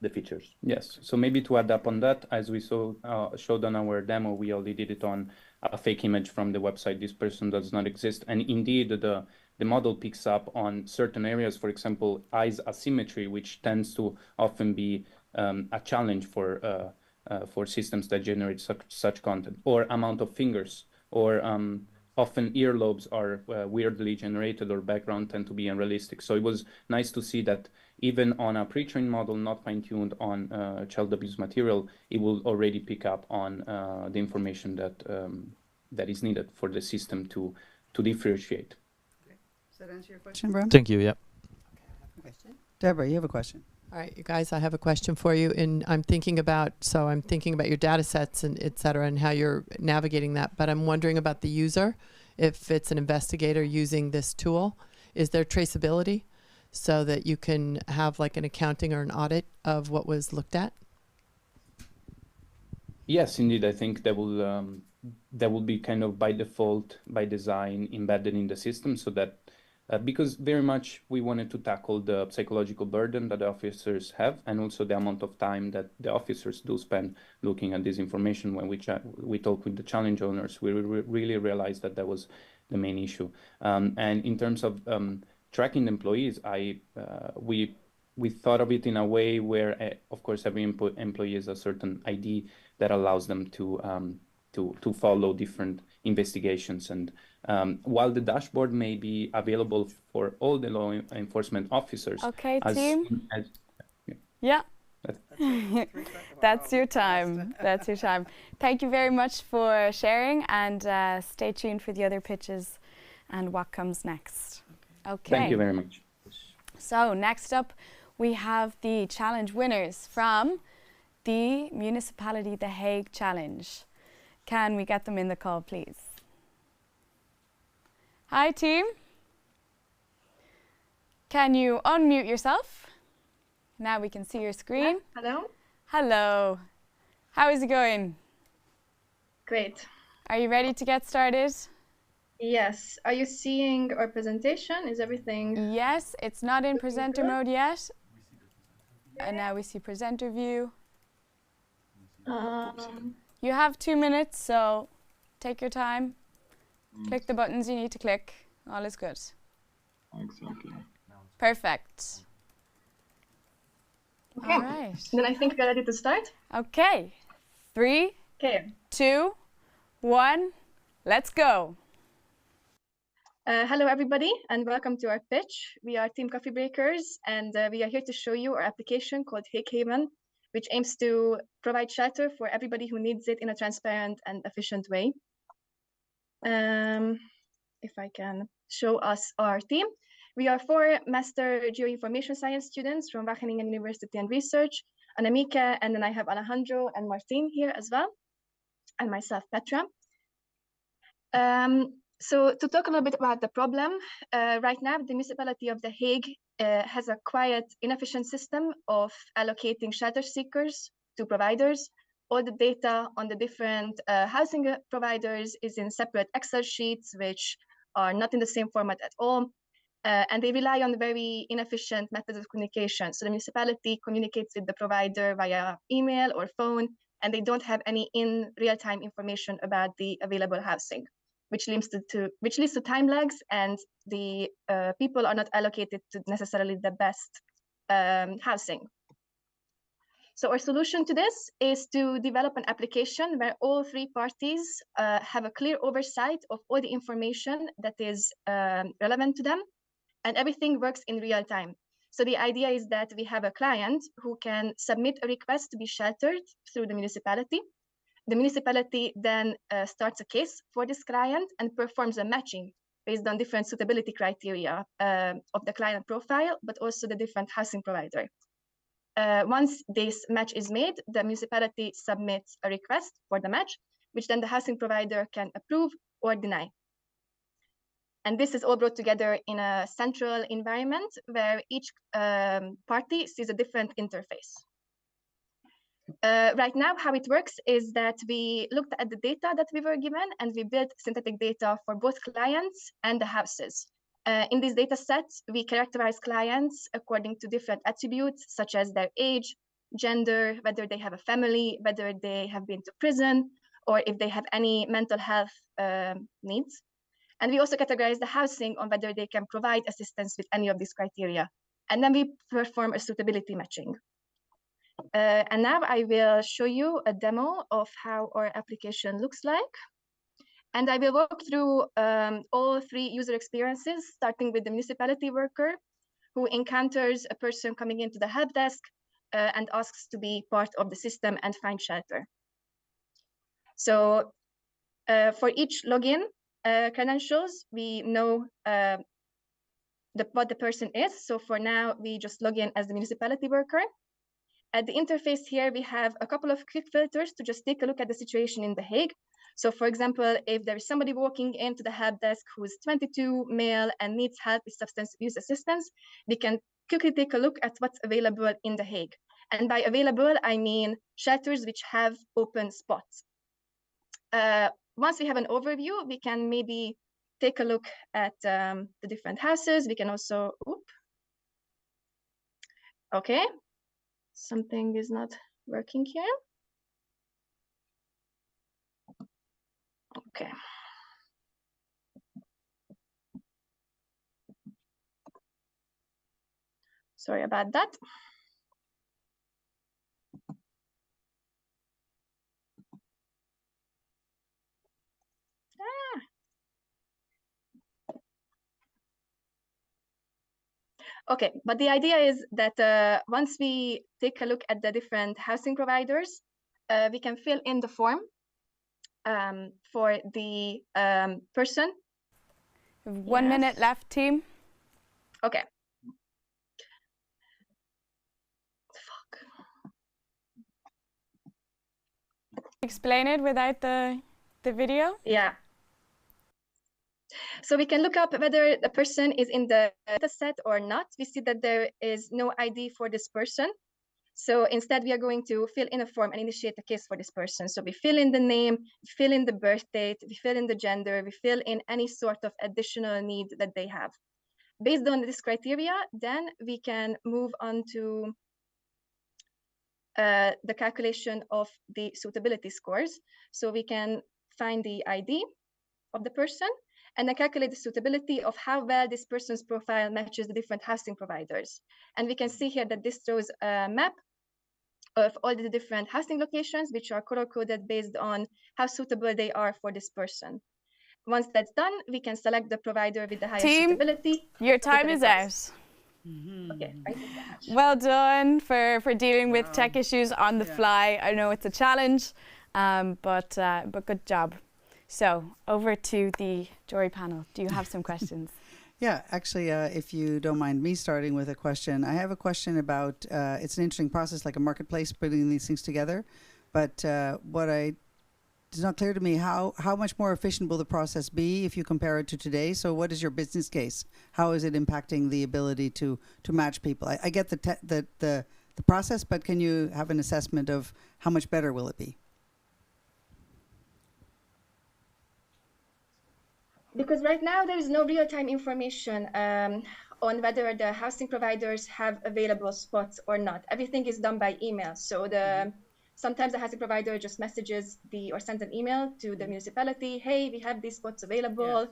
J: the features.
I: Yes, so maybe to add up on that, as we showed on our demo, we already did it on a fake image from the website. This person does not exist. And indeed, the model picks up on certain areas, for example, eyes asymmetry, which tends to often be a challenge for systems that generate such content, or amount of fingers, or often earlobes are weirdly generated, or background tend to be unrealistic. So it was nice to see that even on a pre-trained model, not fine-tuned on child abuse material, it will already pick up on the information that is needed for the system to differentiate.
F: Okay. Does that answer your question, Bram?
G: Thank you, yeah.
F: Question? Deborah, you have a question.
H: All right, you guys, I have a question for you. And I'm thinking about your data sets and et cetera, and how you're navigating that. But I'm wondering about the user. If it's an investigator using this tool, is there traceability so that you can have like an accounting or an audit of what was looked at?
I: Yes, indeed. I think that will be kind of by default, by design, embedded in the system, so that because very much we wanted to tackle the psychological burden that the officers have, and also the amount of time that the officers do spend looking at this information. When we talk with the challenge owners, we really realized that was the main issue. And in terms of tracking the employees, we thought of it in a way where, of course, every employee has a certain ID that allows them to follow different investigations. And while the dashboard may be available for all the law enforcement officers.
A: Okay, team. Yeah. That's your time. That's your time. Thank you very much for sharing, and stay tuned for the other pitches and what comes next. Okay.
I: Thank you very much.
A: So next up, we have the challenge winners from the Municipality The Hague Challenge. Can we get them in the call, please? Hi, team. Can you unmute yourself? Now we can see your screen.
K: Yeah. Hello.
A: Hello. How is it going?
K: Great.
A: Are you ready to get started?
K: Yes. Are you seeing our presentation? Is everything?
A: Yes, it's not in presenter mode yet. And now we see presenter view.
K: Um,
A: You have 2 minutes, so take your time. Click the buttons you need to click. All is good.
L: Exactly.
A: Perfect.
K: Okay.
A: All right.
K: Then I think we're ready to start.
A: Okay. 3,
K: Okay.
A: 2, 1. Let's go.
K: Hello, everybody, and welcome to our pitch. We are Team Coffee Breakers, and we are here to show you our application called Hackathon, which aims to provide shelter for everybody who needs it in a transparent and efficient way. If I can show us our team. We are 4 Master Geoinformation Science students from Wageningen University and Research, Anamika, and then I have Alejandro and Martin here as well, and myself, Petra. So to talk a little bit about the problem, right now the municipality of The Hague has a quite inefficient system of allocating shelter seekers to providers. All the data on the different housing providers is in separate Excel sheets, which are not in the same format at all. And they rely on very inefficient methods of communication. So the municipality communicates with the provider via email or phone, and they don't have any in real-time information about the available housing, which leads to time lags, and the people are not allocated to necessarily the best housing. So our solution to this is to develop an application where all 3 parties have a clear oversight of all the information that is relevant to them, and everything works in real time. So the idea is that we have a client who can submit a request to be sheltered through the municipality. The municipality then starts a case for this client and performs a matching based on different suitability criteria of the client profile, but also the different housing provider. Once this match is made, the municipality submits a request for the match, which then the housing provider can approve or deny. And this is all brought together in a central environment where each party sees a different interface. Right now, how it works is that we looked at the data that we were given, and we built synthetic data for both clients and the houses. In these data sets, we characterize clients according to different attributes, such as their age, gender, whether they have a family, whether they have been to prison, or if they have any mental health needs. And we also categorize the housing on whether they can provide assistance with any of these criteria. And then we perform a suitability matching. And now I will show you a demo of how our application looks like. And I will walk through all 3 user experiences, starting with the municipality worker who encounters a person coming into the help desk and asks to be part of the system and find shelter. So for each login credentials, we know what the person is. So for now, we just log in as the municipality worker. At the interface here, we have a couple of quick filters to just take a look at the situation in The Hague. So for example, if there is somebody walking into the help desk who is 22, male, and needs help with substance abuse assistance, we can quickly take a look at what's available in The Hague. And by available, I mean shelters which have open spots. Once we have an overview, we can maybe take a look at the different houses. We can also, okay, something is not working here. Okay. Sorry about that. Okay, but the idea is that once we take a look at the different housing providers, we can fill in the form for the person.
A: 1 minute left, team.
K: Okay.
A: Explain it without the video?
K: Yeah. So we can look up whether the person is in the data set or not. We see that there is no ID for this person. So instead, we are going to fill in a form and initiate a case for this person. So we fill in the name, we fill in the birth date, we fill in the gender, we fill in any sort of additional need that they have. Based on this criteria, then we can move on to the calculation of the suitability scores. So we can find the ID of the person, and then calculate the suitability of how well this person's profile matches the different housing providers. And we can see here that this shows a map of all the different housing locations, which are color-coded based on how suitable they are for this person. Once that's done, we can select the provider with the highest suitability.
A: Your time is out.
K: Okay, thank you so much.
A: Well done for dealing with tech issues on the fly. I know it's a challenge, but good job. So over to the jury panel. Do you have some questions?
F: Yeah, actually, if you don't mind me starting with a question, I have a question about, it's an interesting process, like a marketplace, putting these things together. But it's not clear to me how much more efficient will the process be if you compare it to today. So what is your business case? How is it impacting the ability to match people? I get the process, but can you have an assessment of how much better will it be?
K: Because right now there is no real-time information on whether the housing providers have available spots or not. Everything is done by email. So sometimes the housing provider just messages or sends an email to the municipality, hey, we have these spots available.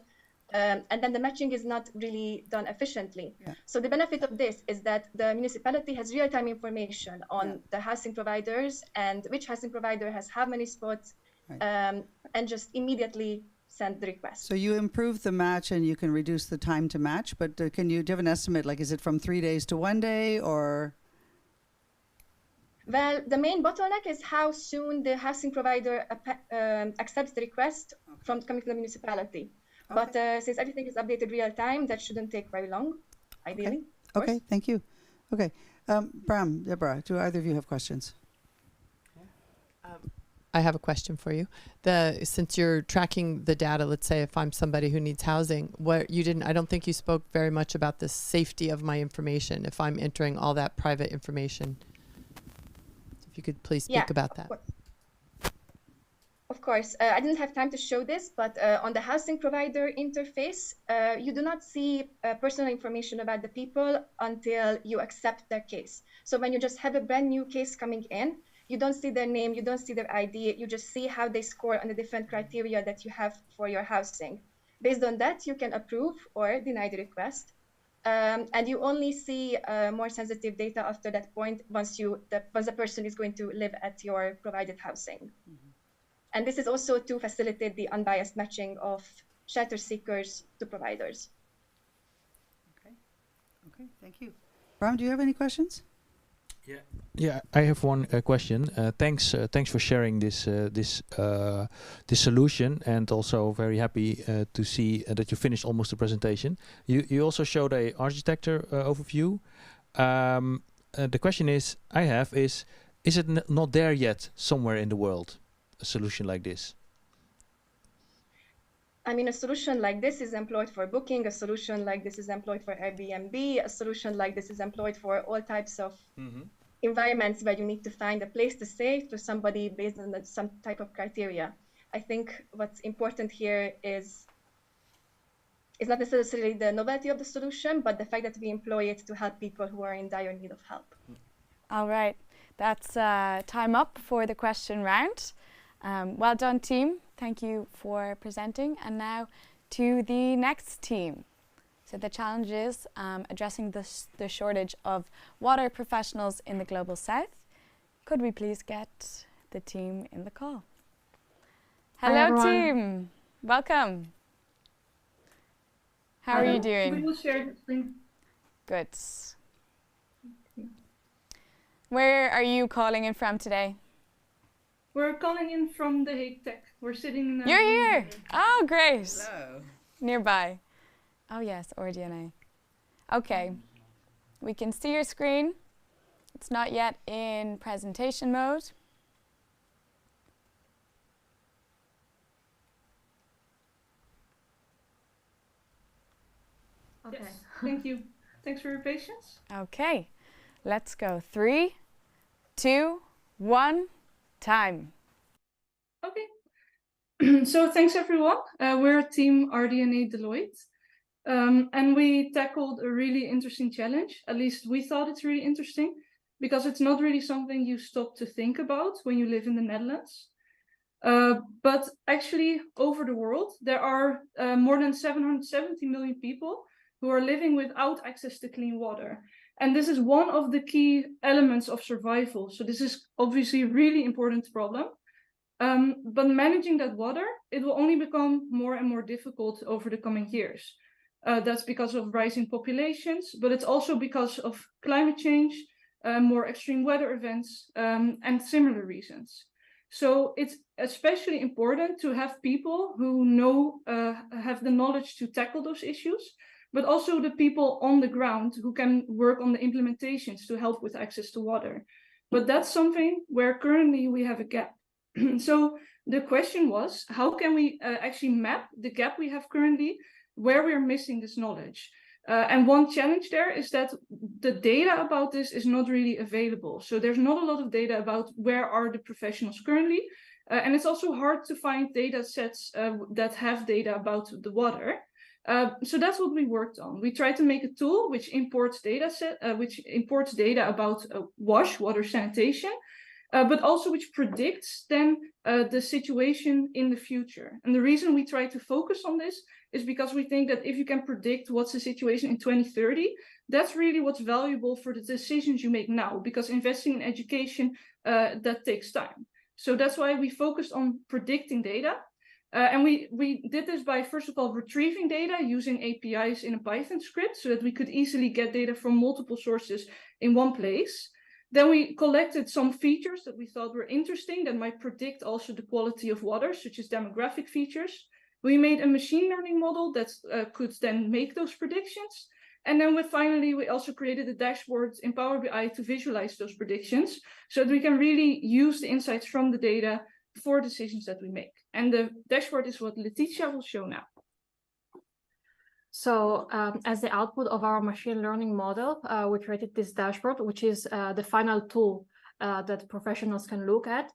K: And then the matching is not really done efficiently. So the benefit of this is that the municipality has real-time information on the housing providers and which housing provider has how many spots, and just immediately send the request.
F: So you improve the match and you can reduce the time to match, but do you have an estimate, like is it from 3 days to 1 day or?
K: Well, the main bottleneck is how soon the housing provider accepts the request from coming to the municipality. Okay. But since everything is updated real time, that shouldn't take very long, ideally.
F: Okay, thank you. Okay, Bram, Deborah, do either of you have questions?
H: I have a question for you. Since you're tracking the data, let's say if I'm somebody who needs housing, I don't think you spoke very much about the safety of my information if I'm entering all that private information. If you could please speak about that.
K: Of course, I didn't have time to show this, but on the housing provider interface, you do not see personal information about the people until you accept their case. So when you just have a brand new case coming in, you don't see their name, you don't see their ID, you just see how they score on the different criteria that you have for your housing. Based on that, you can approve or deny the request. And you only see more sensitive data after that point once the person is going to live at your provided housing. And this is also to facilitate the unbiased matching of shelter seekers to providers.
F: Okay, thank you. Bram, do you have any questions?
G: Yeah, I have one question. Thanks for sharing this solution, and also very happy to see that you finished almost the presentation. You also showed a architecture overview. The question is it not there yet somewhere in the world, a solution like this?
K: I mean, a solution like this is employed for booking, a solution like this is employed for Airbnb, a solution like this is employed for all types of environments where you need to find a place to stay to somebody based on some type of criteria. I think what's important here is not necessarily the novelty of the solution, but the fact that we employ it to help people who are in dire need of help.
A: All right, that's time up for the question round. Well done, team. Thank you for presenting. And now to the next team. So the challenge is addressing the shortage of water professionals in the Global South. Could we please get the team in the call? Hello, team. Welcome. How are you doing?
L: We will share the screen.
A: Good. Where are you calling in from today?
L: We're calling in from the Hague Tech. We're sitting in the...
A: You're here! Oh, great.
F: Hello.
A: Nearby. Oh, yes, ORDNA. Okay. We can see your screen. It's not yet in presentation mode.
L: Okay. Yes. Thank you. Thanks for your patience.
A: Okay. Let's go. 3, 2, 1, time.
L: Okay. So thanks, everyone. We're a team RDNA Deloitte. And we tackled a really interesting challenge. At least we thought it's really interesting because it's not really something you stop to think about when you live in the Netherlands. But actually, over the world, there are more than 770 million people who are living without access to clean water. And this is one of the key elements of survival. So this is obviously a really important problem. But managing that water, it will only become more and more difficult over the coming years. That's because of rising populations, but it's also because of climate change, more extreme weather events, and similar reasons. So it's especially important to have people who know, have the knowledge to tackle those issues, but also the people on the ground who can work on the implementations to help with access to water. But that's something where currently we have a gap. So the question was, how can we actually map the gap we have currently, where we're missing this knowledge? And one challenge there is that the data about this is not really available. So there's not a lot of data about where are the professionals currently. And it's also hard to find data sets that have data about the water. So that's what we worked on. We tried to make a tool which imports data about water sanitation, but also which predicts then the situation in the future. And the reason we try to focus on this is because we think that if you can predict what's the situation in 2030, that's really what's valuable for the decisions you make now, because investing in education, that takes time. So that's why we focused on predicting data. And we did this by, first of all, retrieving data using APIs in a Python script so that we could easily get data from multiple sources in one place. Then we collected some features that we thought were interesting that might predict also the quality of water, such as demographic features. We made a machine learning model that could then make those predictions. And then finally, we also created a dashboard in Power BI to visualize those predictions so that we can really use the insights from the data for decisions that we make. And the dashboard is what Letitia will show now.
M: So as the output of our machine learning model, we created this dashboard, which is the final tool that professionals can look at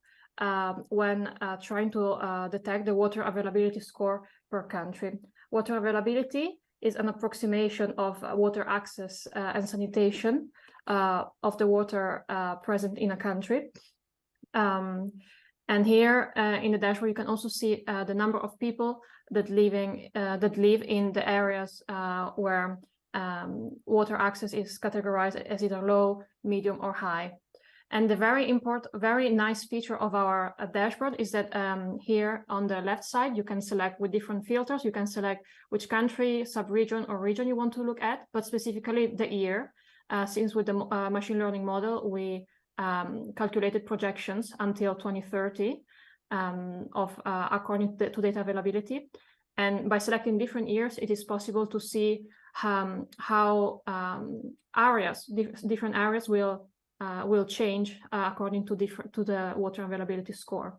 M: when trying to detect the water availability score per country. Water availability is an approximation of water access and sanitation of the water present in a country. And here in the dashboard, you can also see the number of people that live in the areas where water access is categorized as either low, medium, or high. And the very nice feature of our dashboard is that here on the left side, you can select with different filters. You can select which country, sub-region, or region you want to look at, but specifically the year. Since with the machine learning model, we calculated projections until 2030 according to data availability. And by selecting different years, it is possible to see how different areas will change according to the water availability score.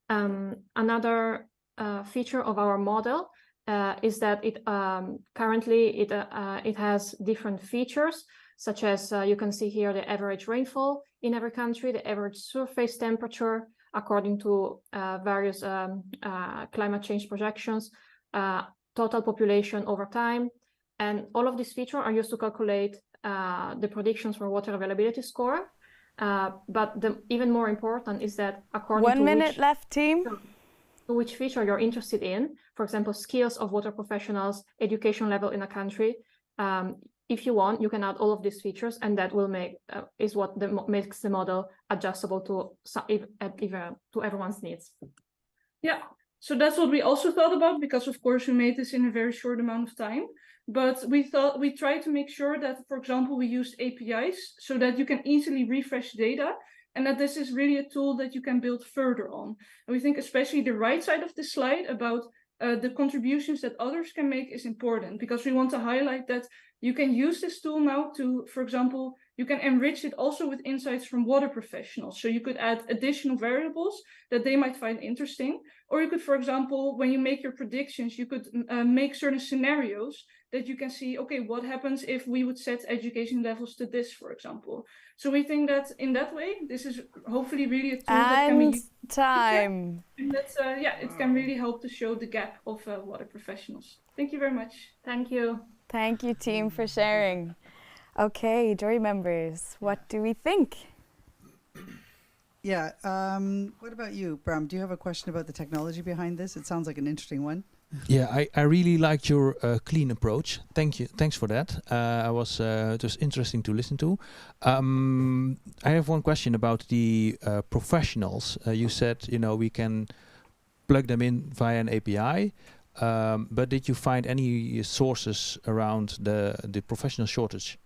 M: Another feature of our model is that it currently it has different features, such as you can see here the average rainfall in every country, the average surface temperature according to various climate change projections, total population over time. And all of these features are used to calculate the predictions for water availability score. But even more important is that according to
A: 1 minute left, team.
M: Which feature you're interested in, for example, skills of water professionals, education level in a country, if you want, you can add all of these features, and that will makes the model adjustable to everyone's needs.
L: Yeah, so that's what we also thought about, because of course we made this in a very short amount of time. But we tried to make sure that, for example, we used APIs so that you can easily refresh data, and that this is really a tool that you can build further on. And we think especially the right side of the slide about the contributions that others can make is important, because we want to highlight that you can use this tool now to, for example, you can enrich it also with insights from water professionals. So you could add additional variables that they might find interesting. Or you could, for example, when you make your predictions, you could make certain scenarios that you can see, okay, what happens if we would set education levels to this, for example. So we think that in that way, this is hopefully really a tool that can be used.
A: Time.
L: And that's, it can really help to show the gap of water professionals. Thank you very much.
M: Thank you.
A: Thank you, team, for sharing. Okay, jury members, what do we think?
F: Yeah. What about you, Bram? Do you have a question about the technology behind this? It sounds like an interesting one.
G: Yeah, I really liked your clean approach. Thank you. Thanks for that. It was interesting to listen to. I have one question about the professionals. You said, we can plug them in via an API. But did you find any sources around the professional shortage?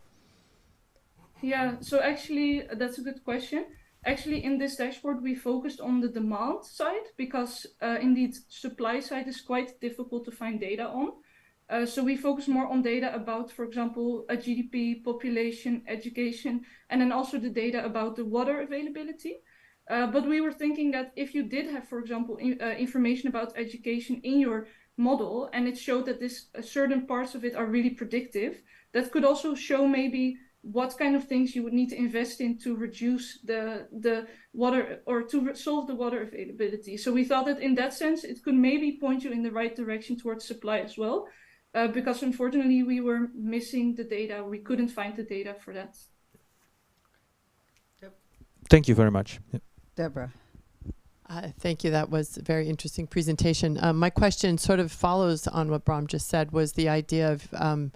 L: Yeah, so actually, that's a good question. Actually, in this dashboard, we focused on the demand side because indeed, supply side is quite difficult to find data on. So we focus more on data about, for example, a GDP, population, education, and then also the data about the water availability. But we were thinking that if you did have, for example, information about education in your model, and it showed that certain parts of it are really predictive, that could also show maybe what kind of things you would need to invest in to reduce the water or to solve the water availability. So we thought that in that sense, it could maybe point you in the right direction towards supply as well, because unfortunately we were missing the data. We couldn't find the data for that.
G: Thank you very much. Yep.
F: Deborah.
H: Thank you. That was a very interesting presentation. My question sort of follows on what Bram just said, was the idea of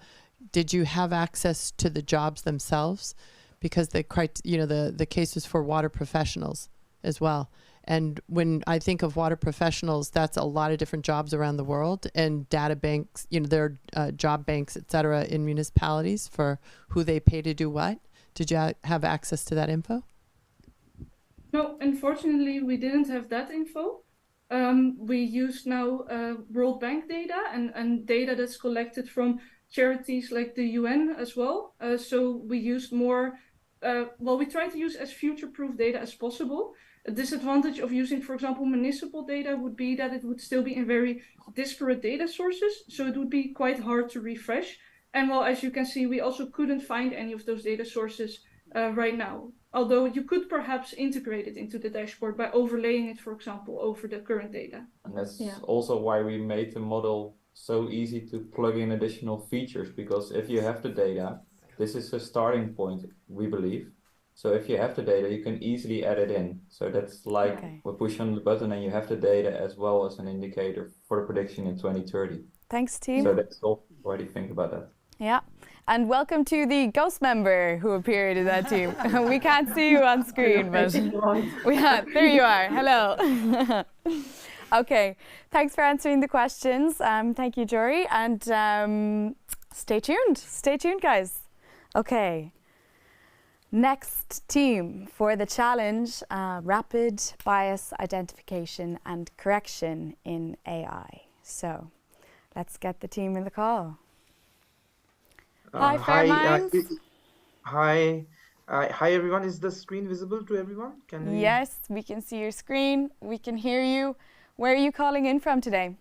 H: did you have access to the jobs themselves? Because the case was for water professionals as well. And when I think of water professionals, that's a lot of different jobs around the world, and data banks, there are job banks, et cetera, in municipalities for who they pay to do what. Did you have access to that info?
L: No, unfortunately, we didn't have that info. We use now World Bank data and data that's collected from charities like the UN as well. So we used more, we try to use as future-proof data as possible. A disadvantage of using, for example, municipal data would be that it would still be in very disparate data sources. So it would be quite hard to refresh. And well, as you can see, we also couldn't find any of those data sources right now. Although you could perhaps integrate it into the dashboard by overlaying it, for example, over the current data.
N: And that's also why we made the model so easy to plug in additional features, because if you have the data, this is a starting point, we believe. So if you have the data, you can easily add it in. So that's like we push on the button and you have the data as well as an indicator for the prediction in 2030.
A: Thanks, team.
N: So that's all. Why do you think about that?
A: Yeah. And welcome to the ghost member who appeared in that team. We can't see you on screen, but there you are. Hello. Okay, thanks for answering the questions. Thank you, Jory. And stay tuned. Stay tuned, guys. Okay. Next team for the challenge, rapid bias identification and correction in AI. So let's get the team in the call. Hi, Fairminds.
O: Hi, everyone. Is the screen visible to everyone?
A: Yes, we can see your screen. We can hear you. Where are you calling in from today?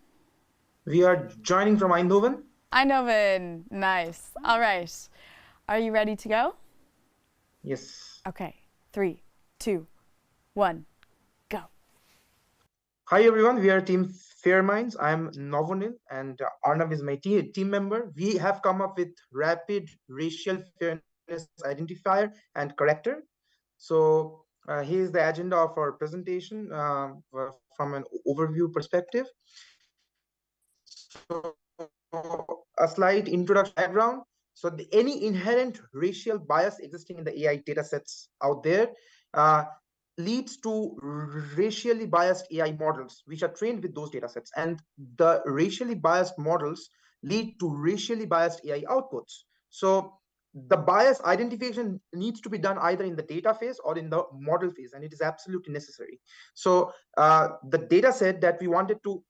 O: We are joining from Eindhoven.
A: Eindhoven. Nice. All right. Are you ready to go?
O: Yes.
A: Okay. 3, 2, 1, go.
O: Hi, everyone. We are Team Fairminds. I'm Novonil and Arnav is my team member. We have come up with rapid racial fairness identifier and corrector. So here's the agenda of our presentation from an overview perspective. So a slight introduction background. So any inherent racial bias existing in the AI datasets out there leads to racially biased AI models, which are trained with those datasets. And the racially biased models lead to racially biased AI outputs. So the bias identification needs to be done either in the data phase or in the model phase, and it is absolutely necessary. So the data set that we wanted to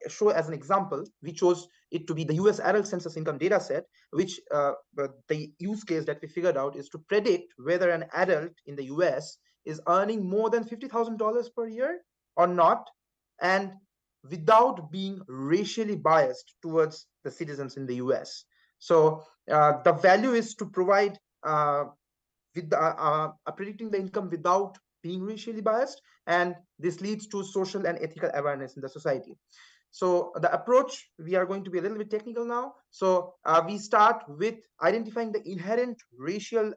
O: show as an example, we chose it to be the US adult census income data set, which the use case that we figured out is to predict whether an adult in the US is earning more than $50,000 per year or not, and without being racially biased towards the citizens in the US. So the value is to provide predicting the income without being racially biased, and this leads to social and ethical awareness in the society. So the approach, we are going to be a little bit technical now. So we start with identifying the inherent racial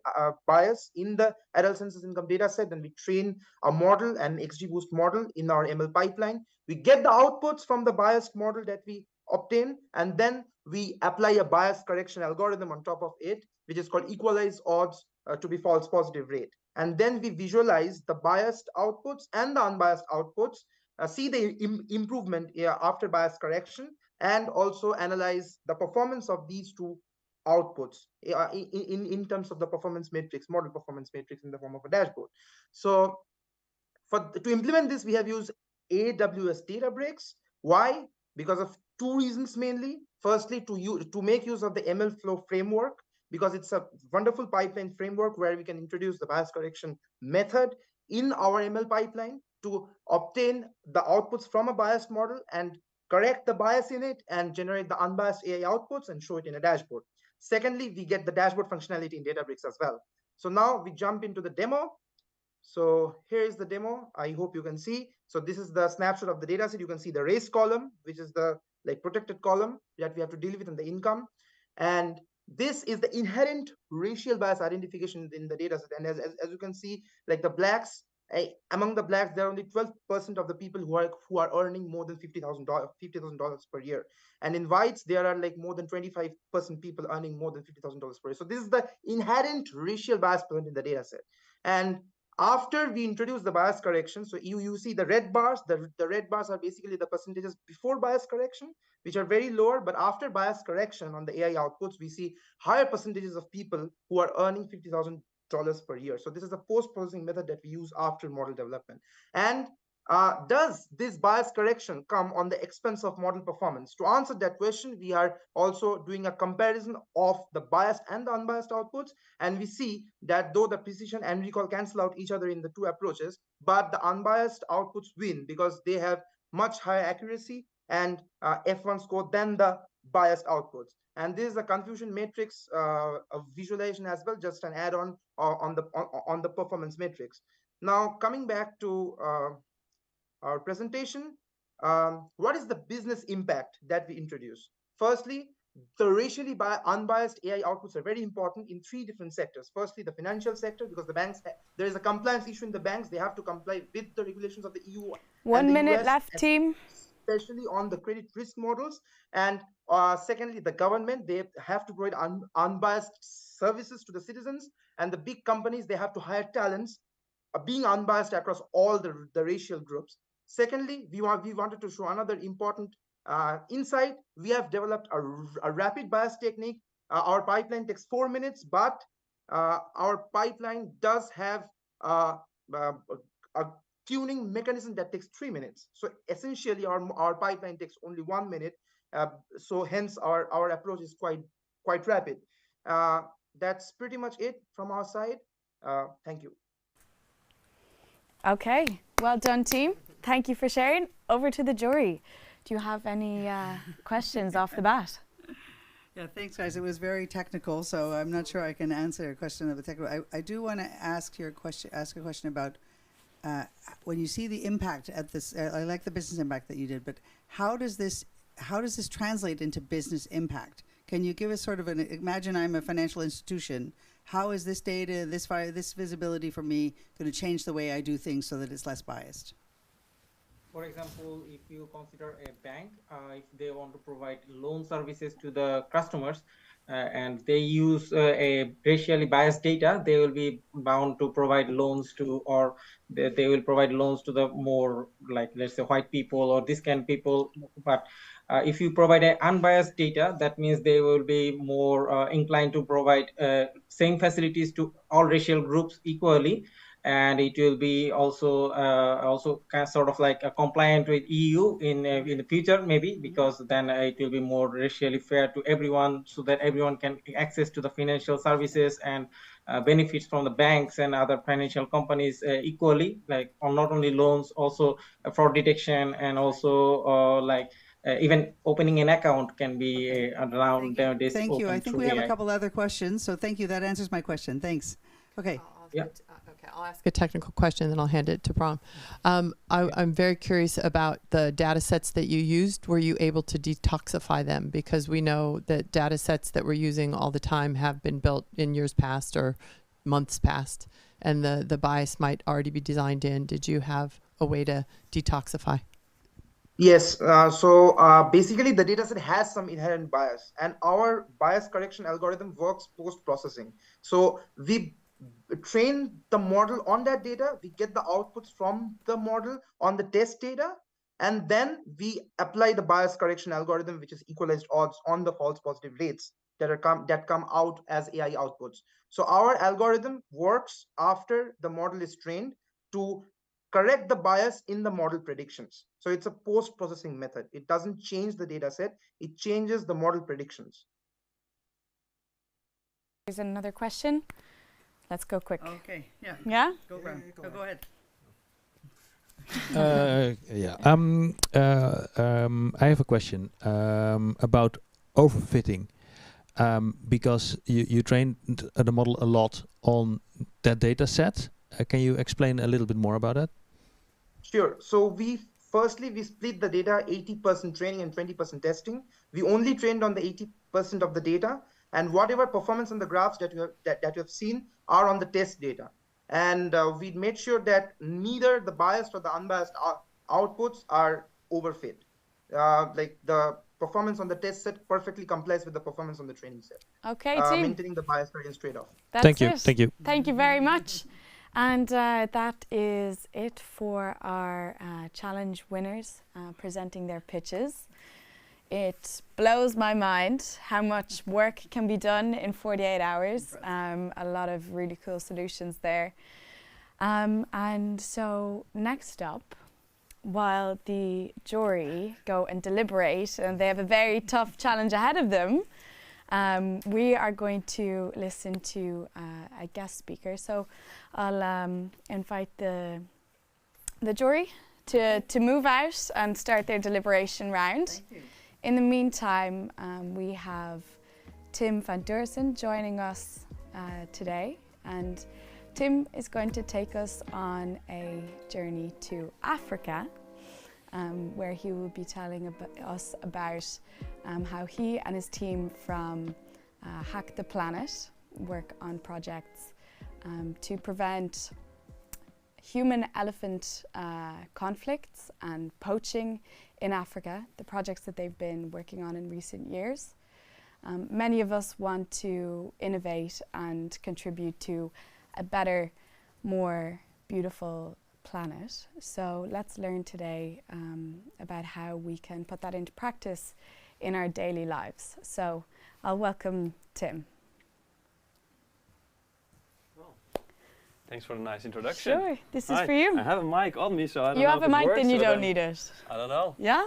O: bias in the adult census income data set. Then we train a model, an XGBoost model in our ML pipeline. We get the outputs from the biased model that we obtain, and then we apply a bias correction algorithm on top of it, which is called equalize odds to be false positive rate. And then we visualize the biased outputs and the unbiased outputs, see the improvement after bias correction, and also analyze the performance of these two outputs in terms of the performance matrix, model performance matrix in the form of a dashboard. So to implement this, we have used AWS Databricks. Why? Because of two reasons mainly. Firstly, to make use of the ML flow framework, because it's a wonderful pipeline framework where we can introduce the bias correction method in our ML pipeline to obtain the outputs from a biased model and correct the bias in it and generate the unbiased AI outputs and show it in a dashboard. Secondly, we get the dashboard functionality in Databricks as well. So now we jump into the demo. So here is the demo. I hope you can see. So this is the snapshot of the data set. You can see the race column, which is the protected column that we have to deal with in the income. And this is the inherent racial bias identification in the data set. And as you can see, like the blacks, among the blacks, there are only 12% of the people who are earning more than $50,000 per year. And in whites, there are like more than 25% people earning more than $50,000 per year. So this is the inherent racial bias present in the data set. And after we introduce the bias correction, so you see the red bars. The red bars are basically the percentages before bias correction, which are very lower. But after bias correction on the AI outputs, we see higher percentages of people who are earning $50,000 per year. So this is a post-processing method that we use after model development. And does this bias correction come on the expense of model performance? To answer that question, we are also doing a comparison of the biased and the unbiased outputs. And we see that though the precision and recall cancel out each other in the two approaches, but the unbiased outputs win because they have much higher accuracy and F1 score than the biased outputs. And this is a confusion matrix of visualization as well, just an add-on on the performance matrix. Now, coming back to our presentation, what is the business impact that we introduce? Firstly, the racially unbiased AI outputs are very important in three different sectors. Firstly, the financial sector, because the banks, there is a compliance issue in the banks. They have to comply with the regulations of the EU.
A: 1 minute left, team.
O: Especially on the credit risk models. And secondly, the government, they have to provide unbiased services to the citizens. And the big companies, they have to hire talents being unbiased across all the racial groups. Secondly, we wanted to show another important insight. We have developed a rapid bias technique. Our pipeline takes 4 minutes, but our pipeline does have a tuning mechanism that takes 3 minutes. So essentially, our pipeline takes only 1 minute. So hence, our approach is quite rapid. That's pretty much it from our side. Thank you.
A: Okay, well done, team. Thank you for sharing. Over to the jury. Do you have any questions off the bat?
F: Yeah, thanks, guys. It was very technical, so I'm not sure I can answer a question of a technical. I do want to ask a question about when you see the impact at this. I like the business impact that you did, but how does this translate into business impact? Can you give us sort of imagine I'm a financial institution. How is this data, this visibility for me going to change the way I do things so that it's less biased?
P: For example, if you consider a bank, if they want to provide loan services to the customers and they use a racially biased data, they will be bound to provide loans to, or they will provide loans to the more, like, let's say, white people or this kind of people. But if you provide an unbiased data, that means they will be more inclined to provide same facilities to all racial groups equally, and it will be also kind of sort of like compliant with EU in the future, maybe, because then it will be more racially fair to everyone, so that everyone can access to the financial services and benefits from the banks and other financial companies equally, like not only loans, also fraud detection, and also even opening an account can be around this.
F: Thank you. I think we have
P: AI.
F: a couple other questions, so thank you. That answers my question. Thanks. Okay.
P: Yeah.
H: Okay, I'll ask a technical question, then I'll hand it to Bram. I'm very curious about the data sets that you used. Were you able to detoxify them? Because we know that data sets that we're using all the time have been built in years past or months past, and the bias might already be designed in. Did you have a way to detoxify?
O: Yes, basically the dataset has some inherent bias, and our bias correction algorithm works post-processing. So we train the model on that data, we get the outputs from the model on the test data, and then we apply the bias correction algorithm, which is equalized odds on the false positive rates that come out as AI outputs. So our algorithm works after the model is trained to correct the bias in the model predictions. So it's a post-processing method. It doesn't change the data set, it changes the model predictions.
A: There's another question. Let's go quick.
F: Okay, yeah.
A: Yeah?
F: Go ahead.
G: I have a question about overfitting. Because you trained the model a lot on that data set. Can you explain a little bit more about that?
O: Sure. So we split the data 80% training and 20% testing. We only trained on the 80% of the data, and whatever performance on the graphs that you have seen are on the test data. And we made sure that neither the biased or the unbiased outputs are overfit. Like the performance on the test set perfectly complies with the performance on the training set.
A: Okay, team.
O: Maintaining the bias variance trade-off.
G: Thank you.
A: Thank you very much. And that is it for our challenge winners presenting their pitches. It blows my mind how much work can be done in 48 hours. A lot of really cool solutions there. And so next up, while the jury go and deliberate, and they have a very tough challenge ahead of them, we are going to listen to a guest speaker. So I'll invite the jury to move out and start their deliberation round.
F: Thank you.
A: In the meantime, we have Tim van Deursen joining us today, and Tim is going to take us on a journey to Africa, where he will be telling us about how he and his team from Hack the Planet work on projects to prevent human-elephant conflicts and poaching in Africa, the projects that they've been working on in recent years. Many of us want to innovate and contribute to a better, more beautiful planet. So let's learn today about how we can put that into practice in our daily lives. So I'll welcome Tim.
Q: Thanks for the nice introduction.
A: Sure, this is for you.
Q: I have a mic on me, so I don't know.
A: You have a mic, then you don't need it.
Q: I don't know.
A: Yeah?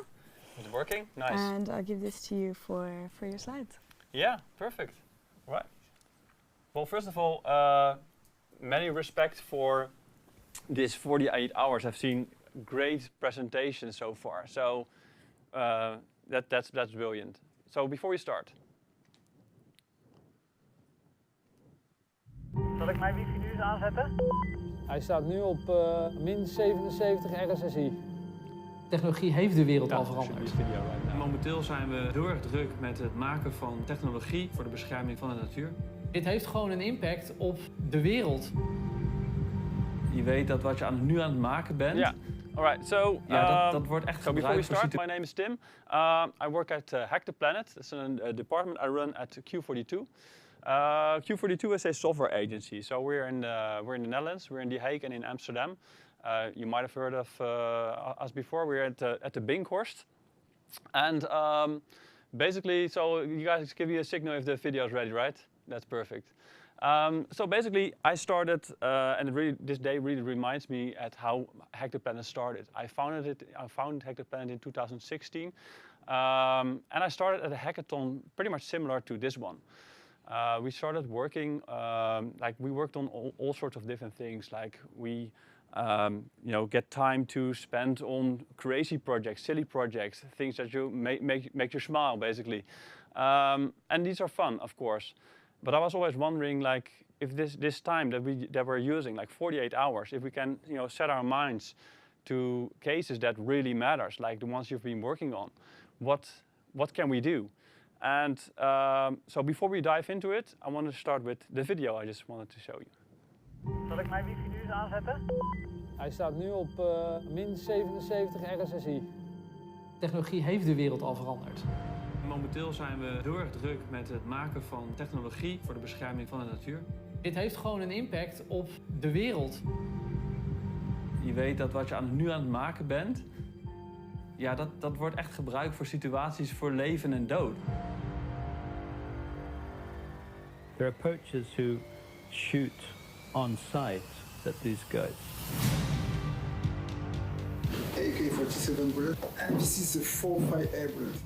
Q: Is it working? Nice.
A: And I'll give this to you for your slides.
Q: Yeah, perfect. Right. Well, first of all, many respect for this 48 hours. I've seen great presentations so far. So that's brilliant. So before we start.
R: Zal ik mijn wifi nu eens aanzetten? Hij staat nu op min 77 RSSI. Technologie heeft de wereld al veranderd.
S: Momenteel zijn we heel erg druk met het maken van technologie voor de bescherming van de natuur.
R: Dit heeft gewoon een impact op de wereld.
S: Je weet dat wat je nu aan het maken bent.
Q: Yeah. All right. So
S: dat wordt echt
Q: so before we start, my name is Tim. I work at Hack the Planet. It's a department I run at Q42. Q42 is a software agency. So we're in the Netherlands. We're in The Hague and in Amsterdam. You might have heard of us before. We're at the Binkhorst. And basically, so you guys give you a signal if the video is ready, right? That's perfect. So basically, I started, and this day really reminds me at how Hack the Planet started. I founded Hack the Planet in 2016, and I started at a hackathon pretty much similar to this one. We started working, we worked on all sorts of different things. Like we, get time to spend on crazy projects, silly projects, things that you make you smile, basically. And these are fun, of course. But I was always wondering, like, if this time that we're using, like 48 hours, if we can, set our minds to cases that really matters, like the ones you've been working on, what can we do? And so before we dive into it, I want to start with the video I just wanted to show you.
R: Zal ik mijn wifi nu eens aanzetten? Hij staat nu op min 77 RSSI. Technologie heeft de wereld al veranderd.
S: Momenteel zijn we heel erg druk met het maken van technologie voor de bescherming van de natuur.
R: Dit heeft gewoon een impact op de wereld.
S: Je weet dat wat je nu aan het maken bent, ja, dat wordt echt gebruikt voor situaties voor leven en dood.
T: There are poachers who shoot on site at these guys.
U: AK-47 bullet, and this is a 4.5 air bullet.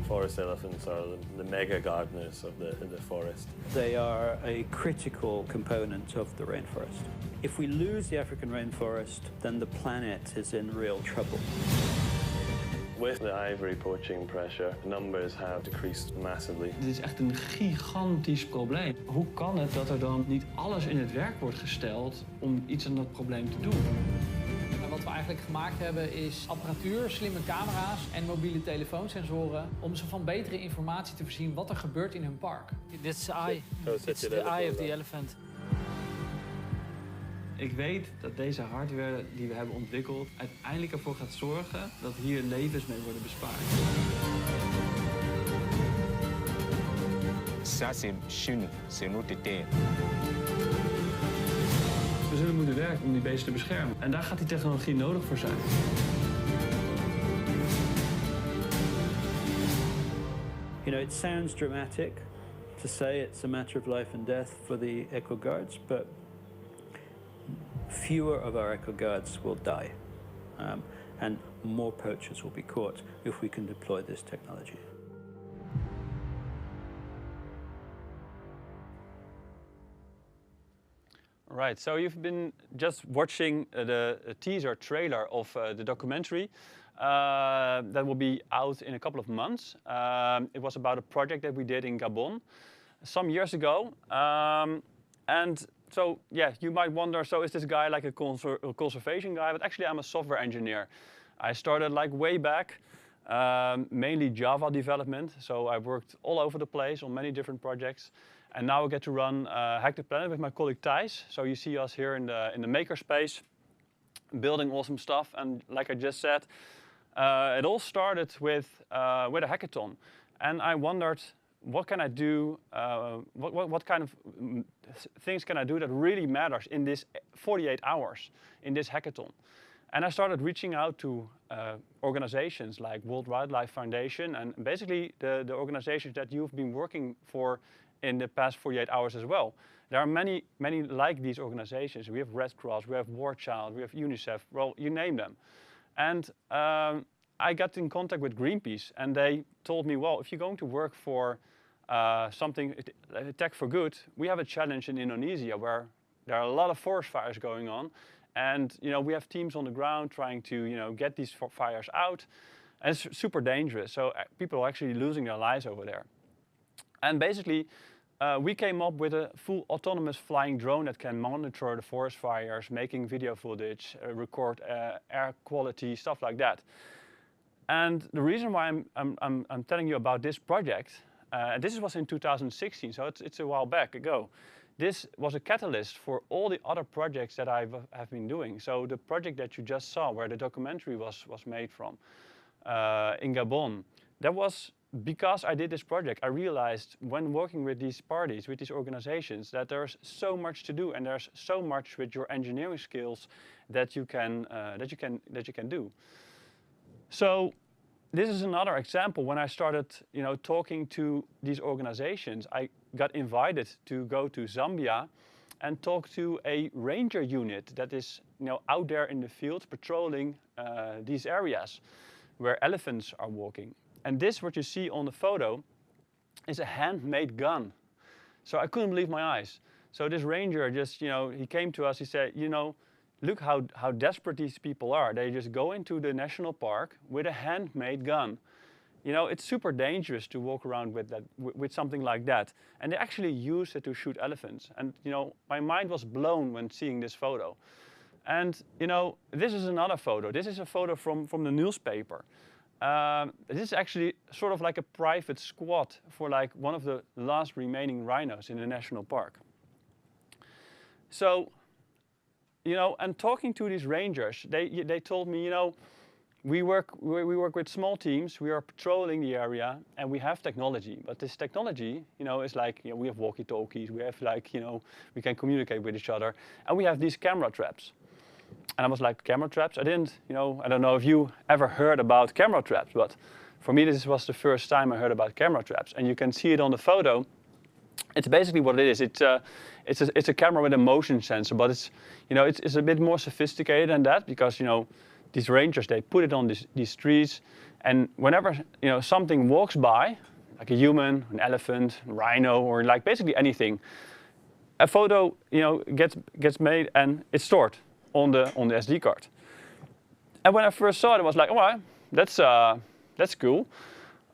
V: Forest elephants are the mega gardeners of the forest.
T: They are a critical component of the rainforest. If we lose the African rainforest, then the planet is in real trouble.
V: With the ivory poaching pressure, numbers have decreased massively.
S: Dit is echt een gigantisch probleem. Hoe kan het dat er dan niet alles in het werk wordt gesteld om iets aan dat probleem te doen?
R: Wat we eigenlijk gemaakt hebben is apparatuur, slimme camera's en mobiele telefoonsensoren om ze van betere informatie te voorzien wat er gebeurt in hun park. Dit is the eye. It's the eye of the elephant.
S: Ik weet dat deze hardware die we hebben ontwikkeld uiteindelijk ervoor gaat zorgen dat hier levens mee worden bespaard. We zullen moeten werken om die beesten te beschermen. En daar gaat die technologie nodig voor zijn.
T: You know, it sounds dramatic to say it's a matter of life and death for the eco guards, but fewer of our eco guards will die, and more poachers will be caught if we can deploy this technology.
Q: Right, so you've been just watching the teaser trailer of the documentary that will be out in a couple of months. It was about a project that we did in Gabon some years ago. And so, yeah, you might wonder, so is this guy like a conservation guy? But actually, I'm a software engineer. I started like way back, mainly Java development. So I worked all over the place on many different projects. And now I get to run Hack the Planet with my colleague Thijs. So you see us here in the makerspace, building awesome stuff. And like I just said, it all started with a hackathon. And I wondered, what can I do? What kind of things can I do that really matters in this 48 hours in this hackathon? And I started reaching out to organizations like World Wildlife Foundation and basically the organizations that you've been working for in the past 48 hours as well. There are many like these organizations. We have Red Cross, we have War Child, we have UNICEF, well, you name them. And I got in contact with Greenpeace and they told me, well, if you're going to work for something, Tech for Good, we have a challenge in Indonesia where there are a lot of forest fires going on. And we have teams on the ground trying to get these fires out. And it's super dangerous. So people are actually losing their lives over there. And basically, we came up with a full autonomous flying drone that can monitor the forest fires, making video footage, record air quality, stuff like that. And the reason why I'm telling you about this project, this was in 2016, so it's a while back ago. This was a catalyst for all the other projects that I have been doing. So the project that you just saw, where the documentary was made from, in Gabon, that was because I did this project. I realized when working with these parties, with these organizations, that there's so much to do, and there's so much with your engineering skills that you can do. So this is another example. When I started, talking to these organizations, I got invited to go to Zambia and talk to a ranger unit that is, out there in the field patrolling these areas where elephants are walking. And this, what you see on the photo, is a handmade gun. So I couldn't believe my eyes. So this ranger just, he came to us, he said, look how desperate these people are. They just go into the national park with a handmade gun. You know, it's super dangerous to walk around with that, with something like that. And they actually used it to shoot elephants. And, you know, my mind was blown when seeing this photo. And, you know, this is another photo. This is a photo from the newspaper. This is actually sort of like a private squad for like one of the last remaining rhinos in the national park. So, you know, and talking to these rangers, they told me, you know, we work with small teams, we are patrolling the area, and we have technology. But this technology, you know, is like, you know, we have walkie-talkies, we have like, you know, we can communicate with each other, and we have these camera traps. And I was like, camera traps? I didn't, you know, I don't know if you ever heard about camera traps, but for me this was the first time I heard about camera traps. And you can see it on the photo. It's basically what it is. It's a camera with a motion sensor, but it's, you know, it's a bit more sophisticated than that, because, you know, these rangers, they put it on these trees, and whenever, you know, something walks by, like a human, an elephant, a rhino, or like basically anything, a photo, you know, gets made and it's stored on the SD card. And when I first saw it, I was like, oh, that's cool.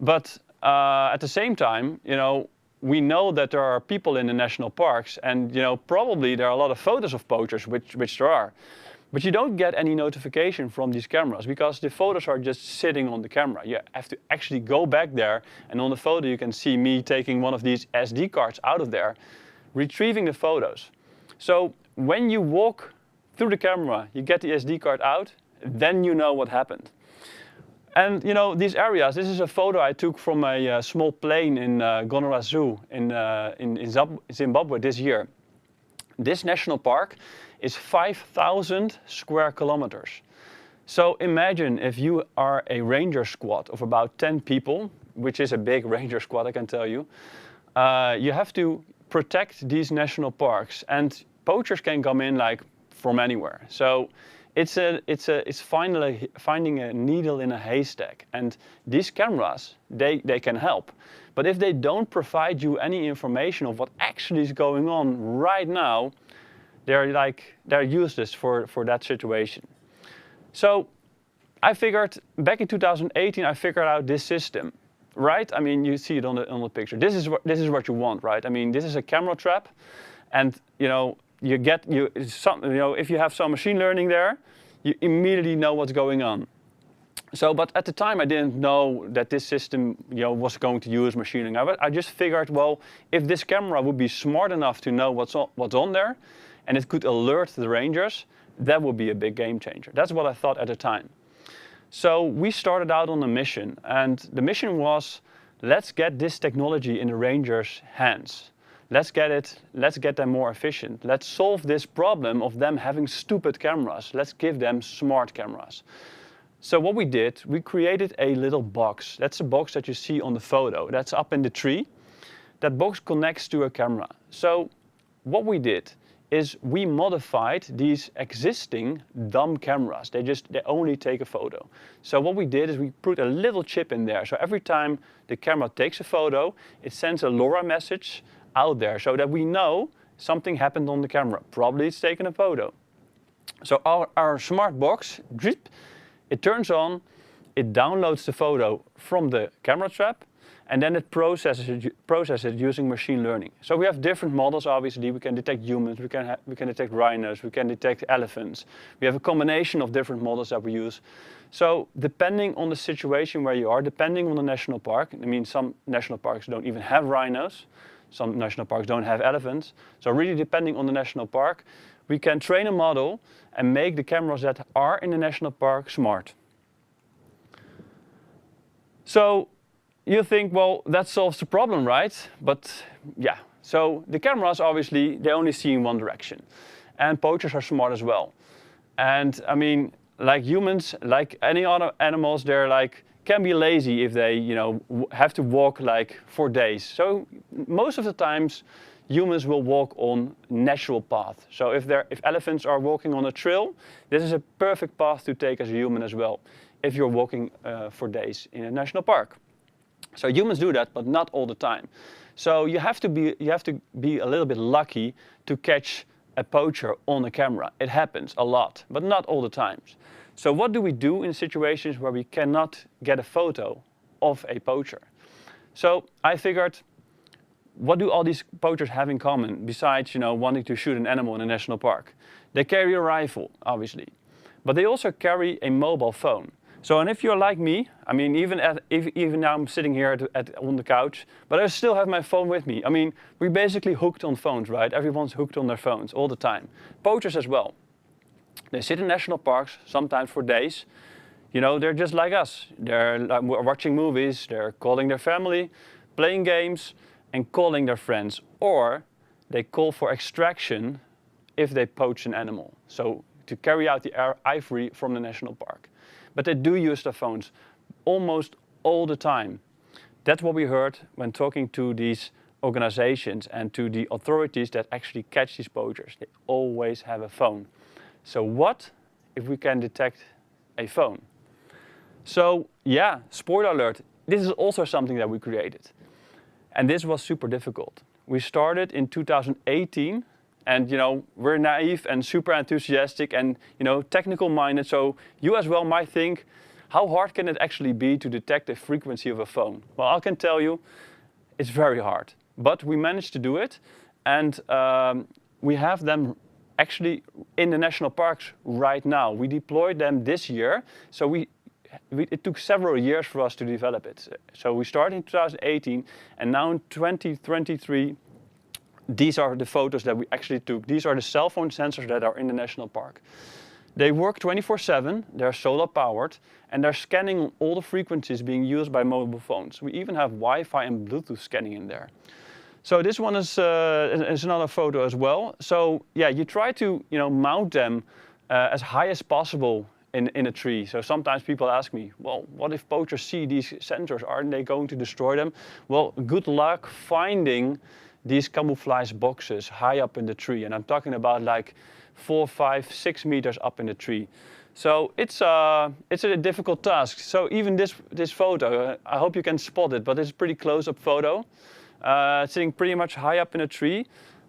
Q: But at the same time, you know, we know that there are people in the national parks, and, you know, probably there are a lot of photos of poachers, which there are. But you don't get any notification from these cameras, because the photos are just sitting on the camera. You have to actually go back there, and on the photo you can see me taking one of these SD cards out of there, retrieving the photos. So when you walk through the camera, you get the SD card out, then you know what happened. And, you know, these areas, this is a photo I took from a small plane in Gonora Zoo in Zimbabwe this year. This national park is 5,000 square kilometers. So imagine if you are a ranger squad of about 10 people, which is a big ranger squad, I can tell you. You have to protect these national parks, and poachers can come in like from anywhere. So it's finally finding a needle in a haystack, and these cameras, they can help. But if they don't provide you any information of what actually is going on right now, they're useless for that situation. So I figured back in 2018, I figured out this system, right? I mean, you see it on the picture. This is what you want, right? I mean, this is a camera trap, and, you know, if you have some machine learning there, you immediately know what's going on. So, but at the time I didn't know that this system, you know, was going to use machine learning. I just figured, well, if this camera would be smart enough to know what's on there, and it could alert the rangers, that would be a big game changer. That's what I thought at the time. So we started out on a mission, and the mission was, let's get this technology in the rangers' hands. Let's get them more efficient. Let's solve this problem of them having stupid cameras. Let's give them smart cameras. So what we did, we created a little box. That's a box that you see on the photo. That's up in the tree. That box connects to a camera. So what we did is we modified these existing dumb cameras. They only take a photo. So what we did is we put a little chip in there. So every time the camera takes a photo, it sends a LoRa message out there, so that we know something happened on the camera. Probably it's taken a photo. So our smart box, it turns on, it downloads the photo from the camera trap, and then it processes it using machine learning. So we have different models, obviously. We can detect humans, we can detect rhinos, we can detect elephants. We have a combination of different models that we use. So depending on the situation where you are, depending on the national park, I mean, some national parks don't even have rhinos. Some national parks don't have elephants. So really depending on the national park, we can train a model and make the cameras that are in the national park smart. So you think, well, that solves the problem, right? But yeah, so the cameras, obviously, they only see in one direction. And poachers are smart as well. And I mean, like humans, like any other animals, they're like, can be lazy if they, you know, have to walk like for days. So most of the times, humans will walk on natural path. So if elephants are walking on a trail, this is a perfect path to take as a human as well, if you're walking for days in a national park. So humans do that, but not all the time. So you have to be a little bit lucky to catch a poacher on a camera. It happens a lot, but not all the times. So what do we do in situations where we cannot get a photo of a poacher? So I figured, what do all these poachers have in common besides, wanting to shoot an animal in a national park? They carry a rifle, obviously, but they also carry a mobile phone. So, and if you're like me, I mean, even now I'm sitting here on the couch, but I still have my phone with me. I mean, we're basically hooked on phones, right? Everyone's hooked on their phones all the time. Poachers as well. They sit in national parks, sometimes for days. They're just like us. They're watching movies, they're calling their family, playing games, and calling their friends. Or they call for extraction if they poach an animal. So to carry out the ivory from the national park. But they do use their phones almost all the time. That's what we heard when talking to these organizations and to the authorities that actually catch these poachers. They always have a phone. So what if we can detect a phone? So yeah, spoiler alert, this is also something that we created. And this was super difficult. We started in 2018. And we're naive and super enthusiastic and technical minded. So you as well might think, how hard can it actually be to detect the frequency of a phone? Well, I can tell you, it's very hard. But we managed to do it, and we have them actually in the national parks right now. We deployed them this year, so it took several years for us to develop it. So we started in 2018, and now in 2023. These are the photos that we actually took. These are the cell phone sensors that are in the national park. They work 24/7, they're solar powered, and they're scanning all the frequencies being used by mobile phones. We even have Wi-Fi and Bluetooth scanning in there. So this one is another photo as well. So yeah, you try to mount them as high as possible in a tree. So sometimes people ask me, well, what if poachers see these sensors? Aren't they going to destroy them? Well, good luck finding these camouflage boxes high up in the tree. And I'm talking about like 4, 5, 6 meters up in the tree. So it's a difficult task. So even this photo, I hope you can spot it, but it's a pretty close-up photo. Sitting pretty much high up in a tree.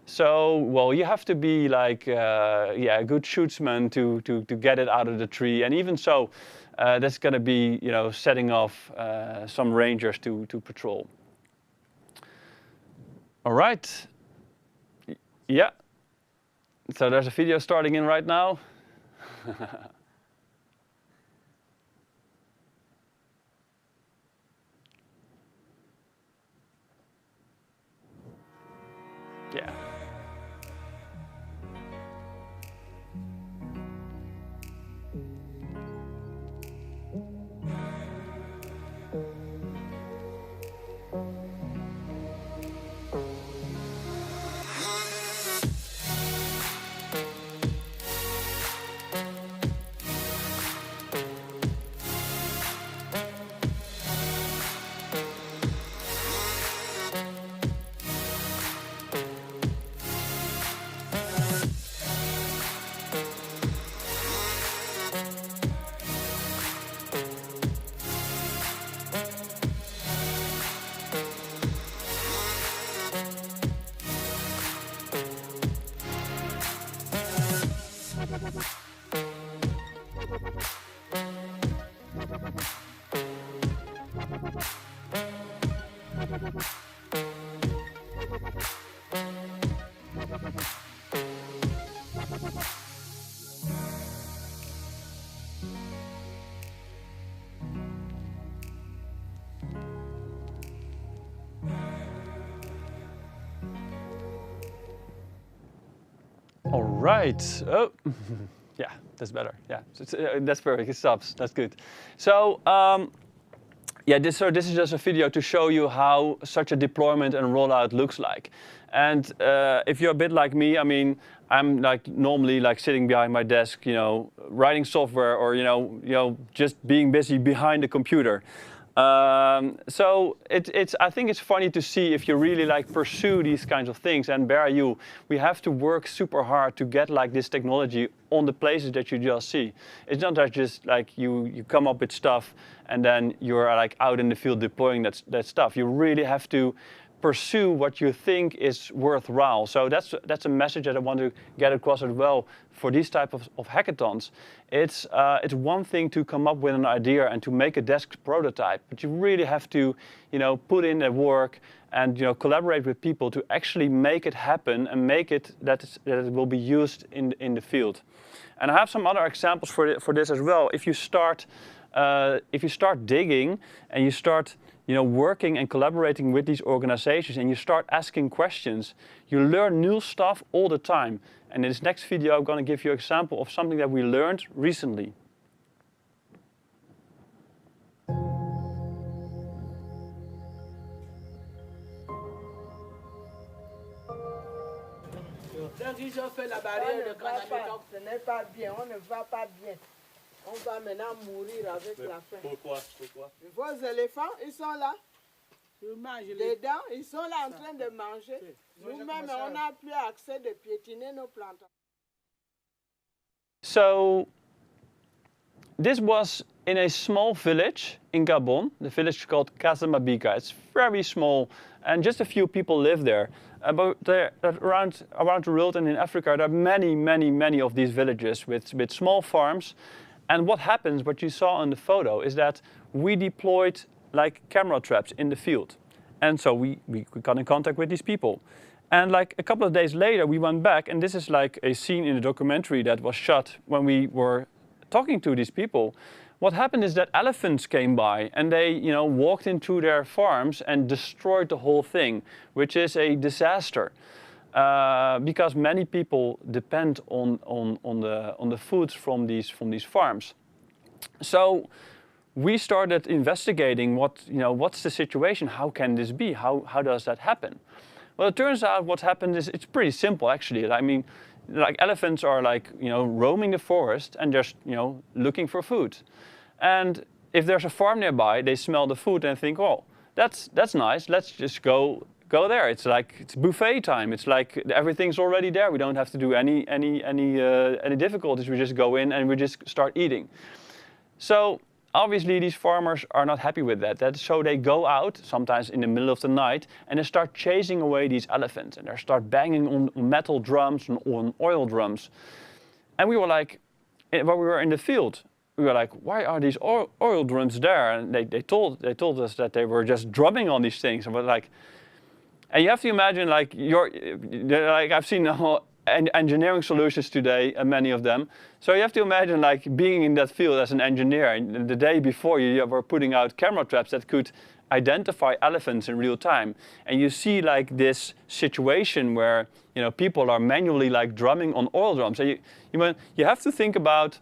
Q: So, well, you have to be like, a good shootsman to get it out of the tree. And even so, that's gonna be, setting off some rangers to patrol. All right. Yeah. So there's a video starting in right now. Yeah. All right. Oh, yeah, that's better. Yeah, that's perfect. It stops. That's good. So, yeah, this is just a video to show you how such a deployment and rollout looks like. And if you're a bit like me, I mean, I'm like normally like sitting behind my desk, writing software or just being busy behind the computer. So I think it's funny to see if you really like pursue these kinds of things. And we have to work super hard to get like this technology on the places that you just see. It's not just like you come up with stuff and then you're like out in the field deploying that stuff. You really have to pursue what you think is worthwhile. So that's a message that I want to get across as well for these type of hackathons. It's one thing to come up with an idea and to make a desk prototype, but you really have to, put in the work and collaborate with people to actually make it happen and make it that it will be used in the field. And I have some other examples for this as well. If you start digging and you start working and collaborating with these organizations and you start asking questions, you learn new stuff all the time. And in this next video, I'm going to give you an example of something that we learned recently.
B: Donc ils ont fait la barrière de canal. Ce n'est pas bien, on ne va pas bien. On va maintenant mourir avec la faim.
V: Pourquoi?
B: Vos éléphants, ils sont là. Dedans, ils sont là en train de manger. Nous-mêmes, on n'a plus accès de piétiner nos plantations.
Q: So, this was in a small village in Gabon. The village is called Casamabika. It's very small, and just a few people live there. But around the world and in Africa, there are many of these villages with small farms. And what happens, what you saw in the photo, is that we deployed like camera traps in the field. And so we got in contact with these people. And like a couple of days later, we went back, and this is like a scene in a documentary that was shot when we were talking to these people. What happened is that elephants came by and they, walked into their farms and destroyed the whole thing, which is a disaster. Because many people depend on the foods from these farms. So we started investigating what's the situation, how can this be, how does that happen? Well, it turns out what happened is it's pretty simple actually. I mean, like elephants are like roaming the forest and just looking for food. And if there's a farm nearby, they smell the food and think, oh, that's nice, let's just go there. It's buffet time. It's like everything's already there. We don't have to do any difficulties. We just go in and we just start eating. So obviously these farmers are not happy with that. So they go out sometimes in the middle of the night and they start chasing away these elephants and they start banging on metal drums and on oil drums. And we were like, when we were in the field, we were like, why are these oil drums there? And they told us that they were just drumming on these things. And we're like, and you have to imagine, like I've seen engineering solutions today, and many of them. So you have to imagine, like being in that field as an engineer. And the day before, you were putting out camera traps that could identify elephants in real time. And you see like this situation where people are manually like drumming on oil drums. And you have to think about.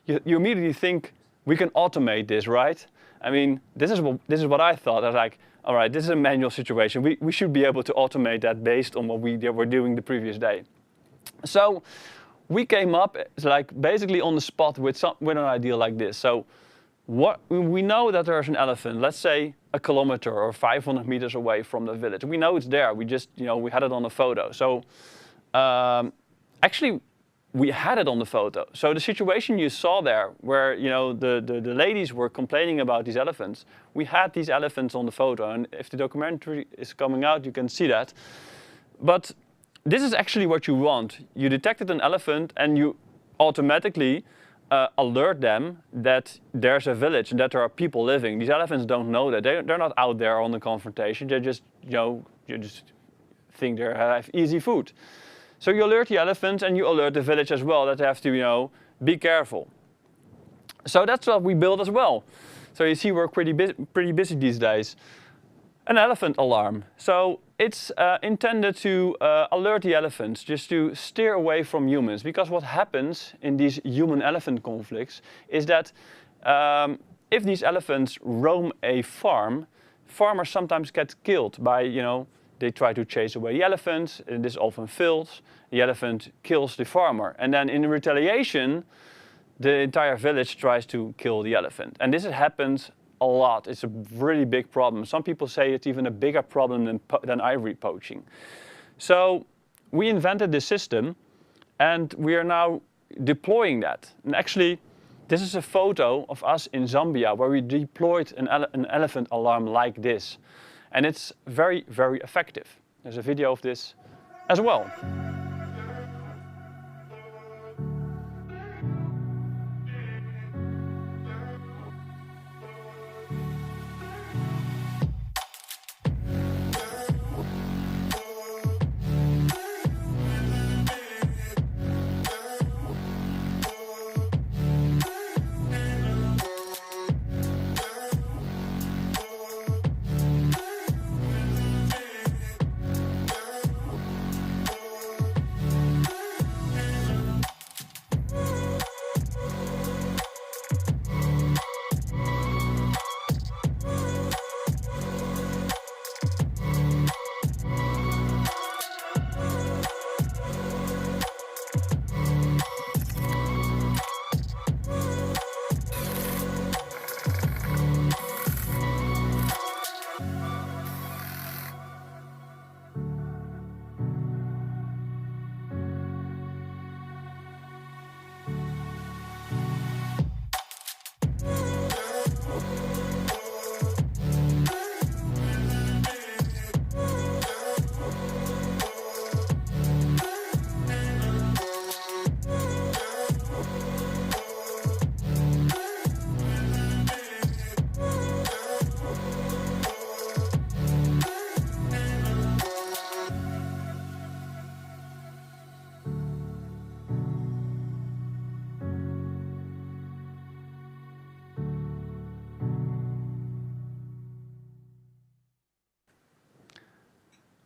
Q: You immediately think we can automate this, right? I mean, this is what I thought. I was like, all right, this is a manual situation. We should be able to automate that based on what we were doing the previous day. So we came up like basically on the spot with an idea like this. So we know that there's an elephant, let's say a kilometer or 500 meters away from the village. We know it's there. We just we had it on a photo. So actually we had it on the photo. So the situation you saw there where the ladies were complaining about these elephants, we had these elephants on the photo, and if the documentary is coming out you can see that. But this is actually what you want. You detected an elephant and you automatically alert them that there's a village and that there are people living. These elephants don't know that. They're not out there on the confrontation. They just you just think they have easy food. So you alert the elephants and you alert the village as well that they have to, be careful. So that's what we built as well. So you see we're pretty busy these days. An elephant alarm. So it's intended to alert the elephants, just to steer away from humans. Because what happens in these human-elephant conflicts is that if these elephants roam a farm, farmers sometimes get killed by, they try to chase away the elephant, and this often fails. The elephant kills the farmer. And then in retaliation, the entire village tries to kill the elephant. And this has happened a lot. It's a really big problem. Some people say it's even a bigger problem than ivory poaching. So we invented this system, and we are now deploying that. And actually, this is a photo of us in Zambia, where we deployed an elephant alarm like this. And it's very, very effective. There's a video of this as well.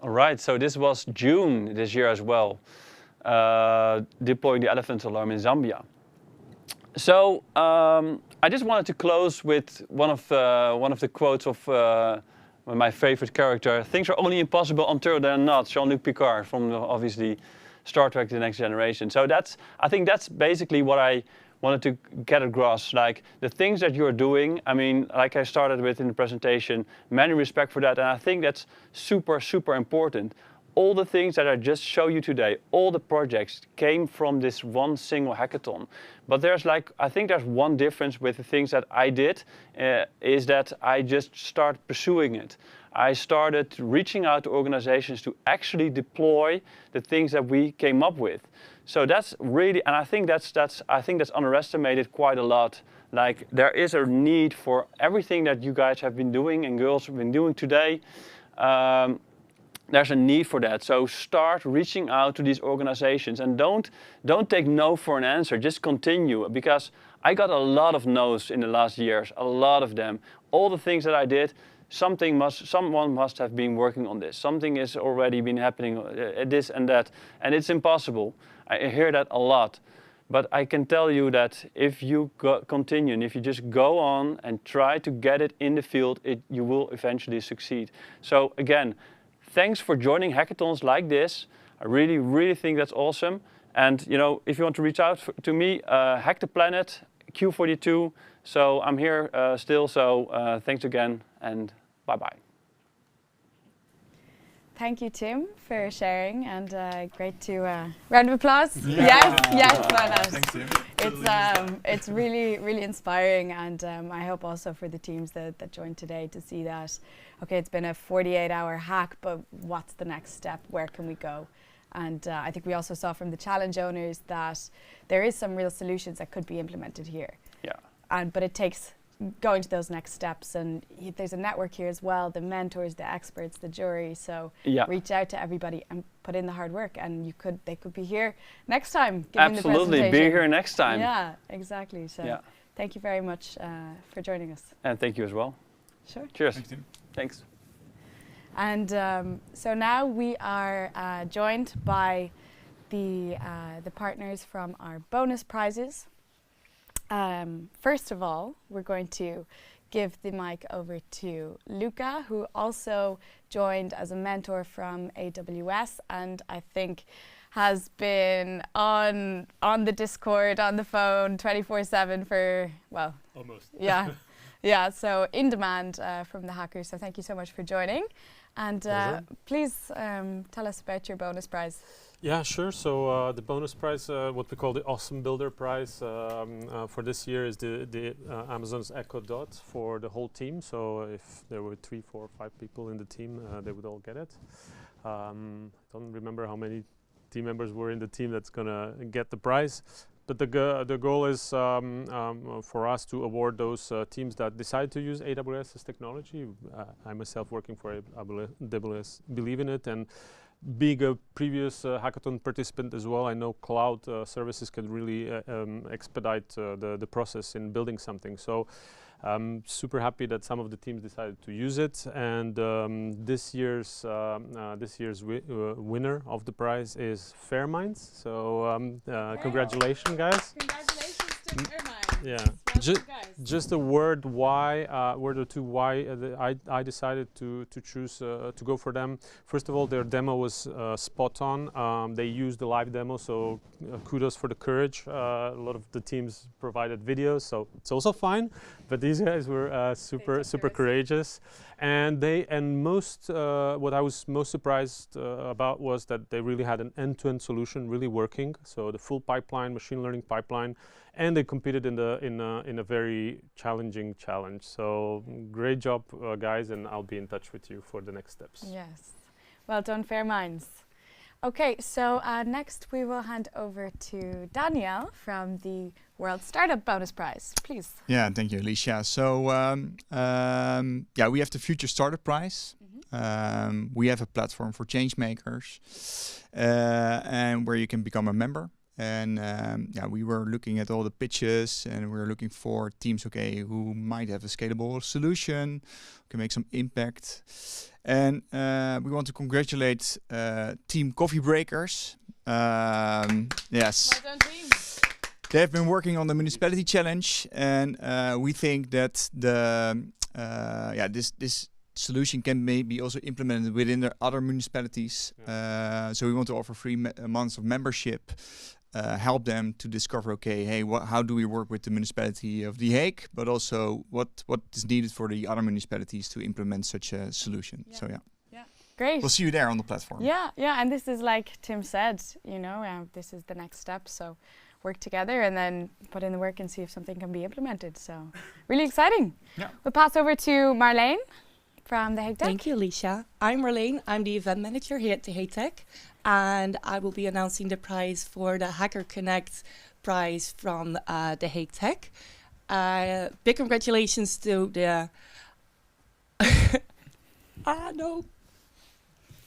Q: All right, so this was June this year as well, deploying the elephant alarm in Zambia. So I just wanted to close with one of the quotes of my favorite character. Things are only impossible until they're not. Jean-Luc Picard from obviously Star Trek: The Next Generation. So I think that's basically what I wanted to get across. Like the things that you're doing. I mean, like I started with in the presentation, many respect for that, and I think that's super, super important. All the things that I just show you today, all the projects came from this one single hackathon. But I think there's one difference with the things that I did, is that I just started pursuing it. I started reaching out to organizations to actually deploy the things that we came up with. So that's really, and I think that's underestimated quite a lot. Like there is a need for everything that you guys have been doing and girls have been doing today. There's a need for that. So start reaching out to these organizations and don't take no for an answer. Just continue, because I got a lot of no's in the last years, a lot of them. All the things that I did, someone must have been working on this. Something has already been happening, this and that, and it's impossible. I hear that a lot. But I can tell you that if you continue, and if you just go on and try to get it in the field, you will eventually succeed. So again, thanks for joining hackathons like this. I really, really think that's awesome. And if you want to reach out to me, Hack the Planet, Q42. So I'm here still. So thanks again, and bye-bye.
A: Thank you, Tim, for sharing, and great to round of applause.
C: Yeah.
A: Yes, why not?
C: Thanks, Tim.
A: It's really, really inspiring, and I hope also for the teams that joined today to see that. Okay, it's been a 48-hour hack, but what's the next step? Where can we go? And I think we also saw from the challenge owners that there is some real solutions that could be implemented here.
Q: Yeah.
A: But it takes going to those next steps, and there's a network here as well, the mentors, the experts, the jury. So reach out to everybody and put in the hard work, and they could be here next time giving the presentation.
Q: Absolutely, be here next time.
A: Yeah, exactly. So thank you very much for joining us.
Q: And thank you as well.
A: Sure.
Q: Cheers.
C: Thanks, Tim.
Q: Thanks.
A: And so now we are joined by the partners from our bonus prizes. First of all, we're going to give the mic over to Luca, who also joined as a mentor from AWS, and I think has been on the Discord, on the phone 24/7 for, well,
C: almost.
A: Yeah, Yeah, so in demand from the hackers. So thank you so much for joining. And please tell us about your bonus prize.
D: Yeah, sure. So the bonus prize, what we call the Awesome Builder prize for this year is the Amazon's Echo Dot for the whole team. So if there were 3, 4, 5 people in the team, they would all get it. I don't remember how many team members were in the team that's gonna get the prize. But the goal is for us to award those teams that decide to use AWS as technology. I myself working for AWS believe in it, and being a previous hackathon participant as well, I know cloud services can really expedite the process in building something. So I'm super happy that some of the teams decided to use it, and this year's winner of the prize is Fairminds. So congratulations, guys!
A: Congratulations to Fairminds.
D: Yeah, just a word or two why I decided to choose to go for them. First of all, their demo was spot on. They used the live demo, so kudos for the courage. A lot of the teams provided videos, so it's also fine. But these guys were super courageous, and what I was most surprised about was that they really had an end-to-end solution really working. So the full pipeline, machine learning pipeline, and they competed in a very challenging challenge. So great job, guys, and I'll be in touch with you for the next steps.
A: Yes, well done, Fairminds. Okay, so next we will hand over to Daniel from the World Startup Bonus Prize, please.
E: Yeah, thank you, Alicia. So yeah, we have the Future Startup Prize. We have a platform for change makers, and where you can become a member. And yeah, we were looking at all the pitches, and we were looking for teams, who might have a scalable solution, can make some impact. And we want to congratulate Team Coffee Breakers. Yes.
A: Well done, team.
E: They have been working on the municipality challenge, and we think that this solution can maybe also implemented within the other municipalities. So we want to offer 3 months of membership. Help them to discover, how do we work with the municipality of The Hague, but also what is needed for the other municipalities to implement such a solution. Yeah. So yeah,
A: great.
E: We'll see you there on the platform.
A: Yeah, and this is like Tim said, this is the next step. So work together and then put in the work and see if something can be implemented. So really exciting. Yeah. We'll pass over to Marleen from The Hague Tech.
C: Thank you, Alicia. I'm Marleen. I'm the event manager here at The Hague Tech, and I will be announcing the prize for the Hacker Connect prize from The Hague Tech. Big congratulations to the... no.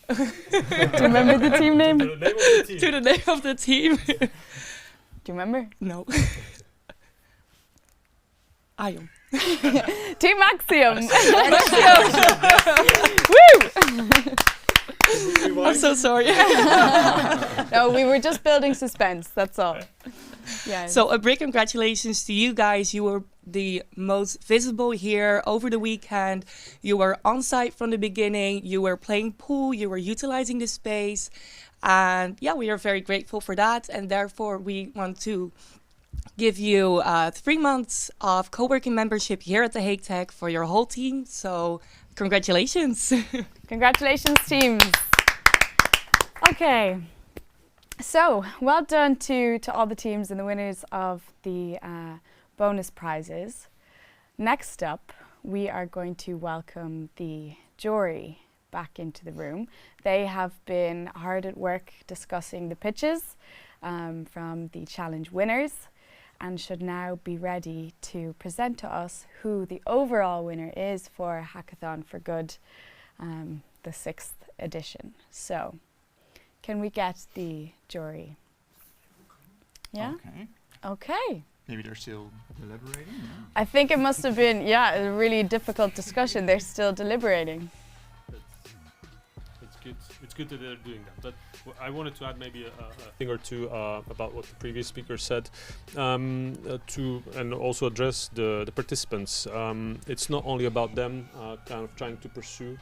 A: Do you remember the team name?
C: To the name of the team.
A: Do you remember?
C: No. Ion.
A: Team Axiom. Woo!
C: I'm so sorry.
A: No, we were just building suspense, that's all. Yeah.
C: So a big congratulations to you guys. You were the most visible here over the weekend. You were on site from the beginning. You were playing pool. You were utilizing the space. And yeah, we are very grateful for that. And therefore, we want to give you 3 months of co-working membership here at The Hague Tech for your whole team. So congratulations.
A: Congratulations, teams. Okay. So well done to all the teams and the winners of the bonus prizes. Next up, we are going to welcome the jury back into the room. They have been hard at work discussing the pitches from the challenge winners, and should now be ready to present to us who the overall winner is for Hackathon for Good, the 6th edition. So, can we get the jury? Yeah? Okay.
E: Maybe they're still deliberating? No.
A: I think it must have been, a really difficult discussion. They're still deliberating.
D: It's good that they're doing that. But I wanted to add maybe a thing or two about what the previous speaker said, and also address the participants. It's not only about them kind of trying to pursue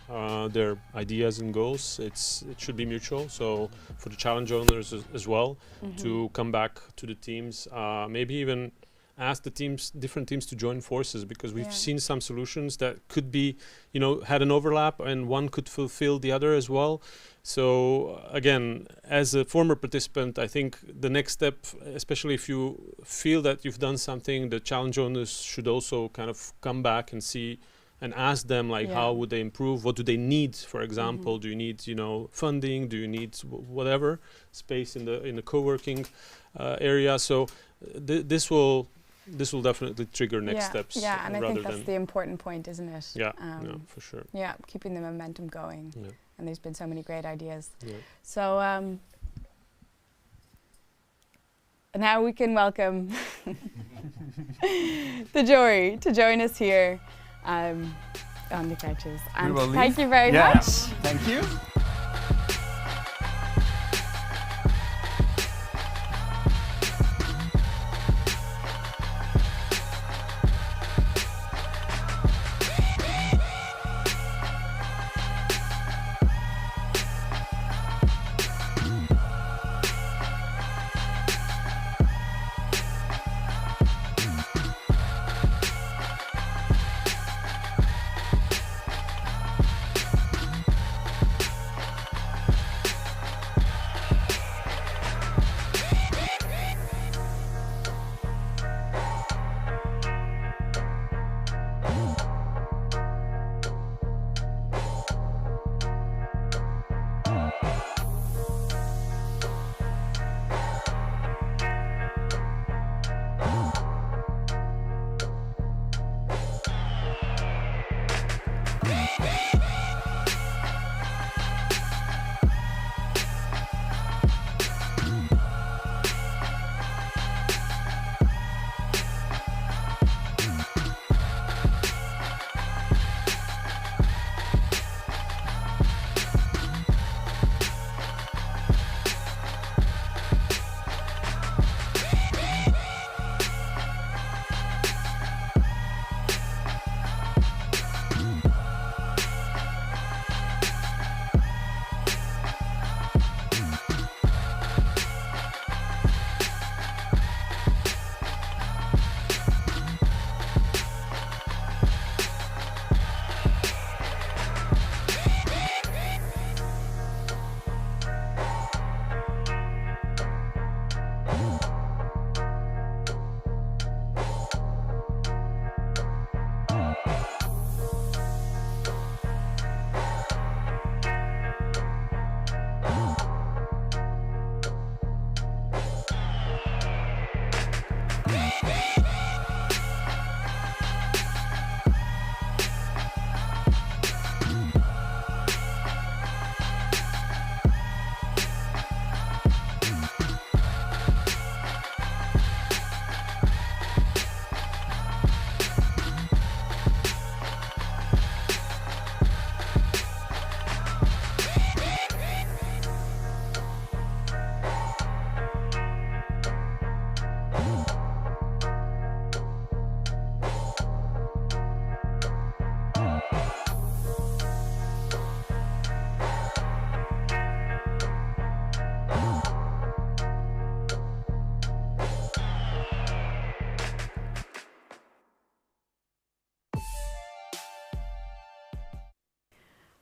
D: their ideas and goals. It should be mutual. So for the challenge owners as well, to come back to the teams, maybe even ask the different teams to join forces, because we've seen some solutions that could be, had an overlap and one could fulfill the other as well. So again, as a former participant, I think the next step, especially if you feel that you've done something, the challenge owners should also kind of come back and see and ask them, like, how would they improve? What do they need? For example, do you need, funding? Do you need whatever space in the co-working area? So this will definitely trigger next steps.
A: Yeah, and I think that's the important point, isn't it?
D: Yeah, for sure.
A: Yeah, keeping the momentum going. Yeah. And there's been so many great ideas.
D: Yeah.
A: So now we can welcome the jury to join us here on the couches. And thank you very much.
I: Thank you.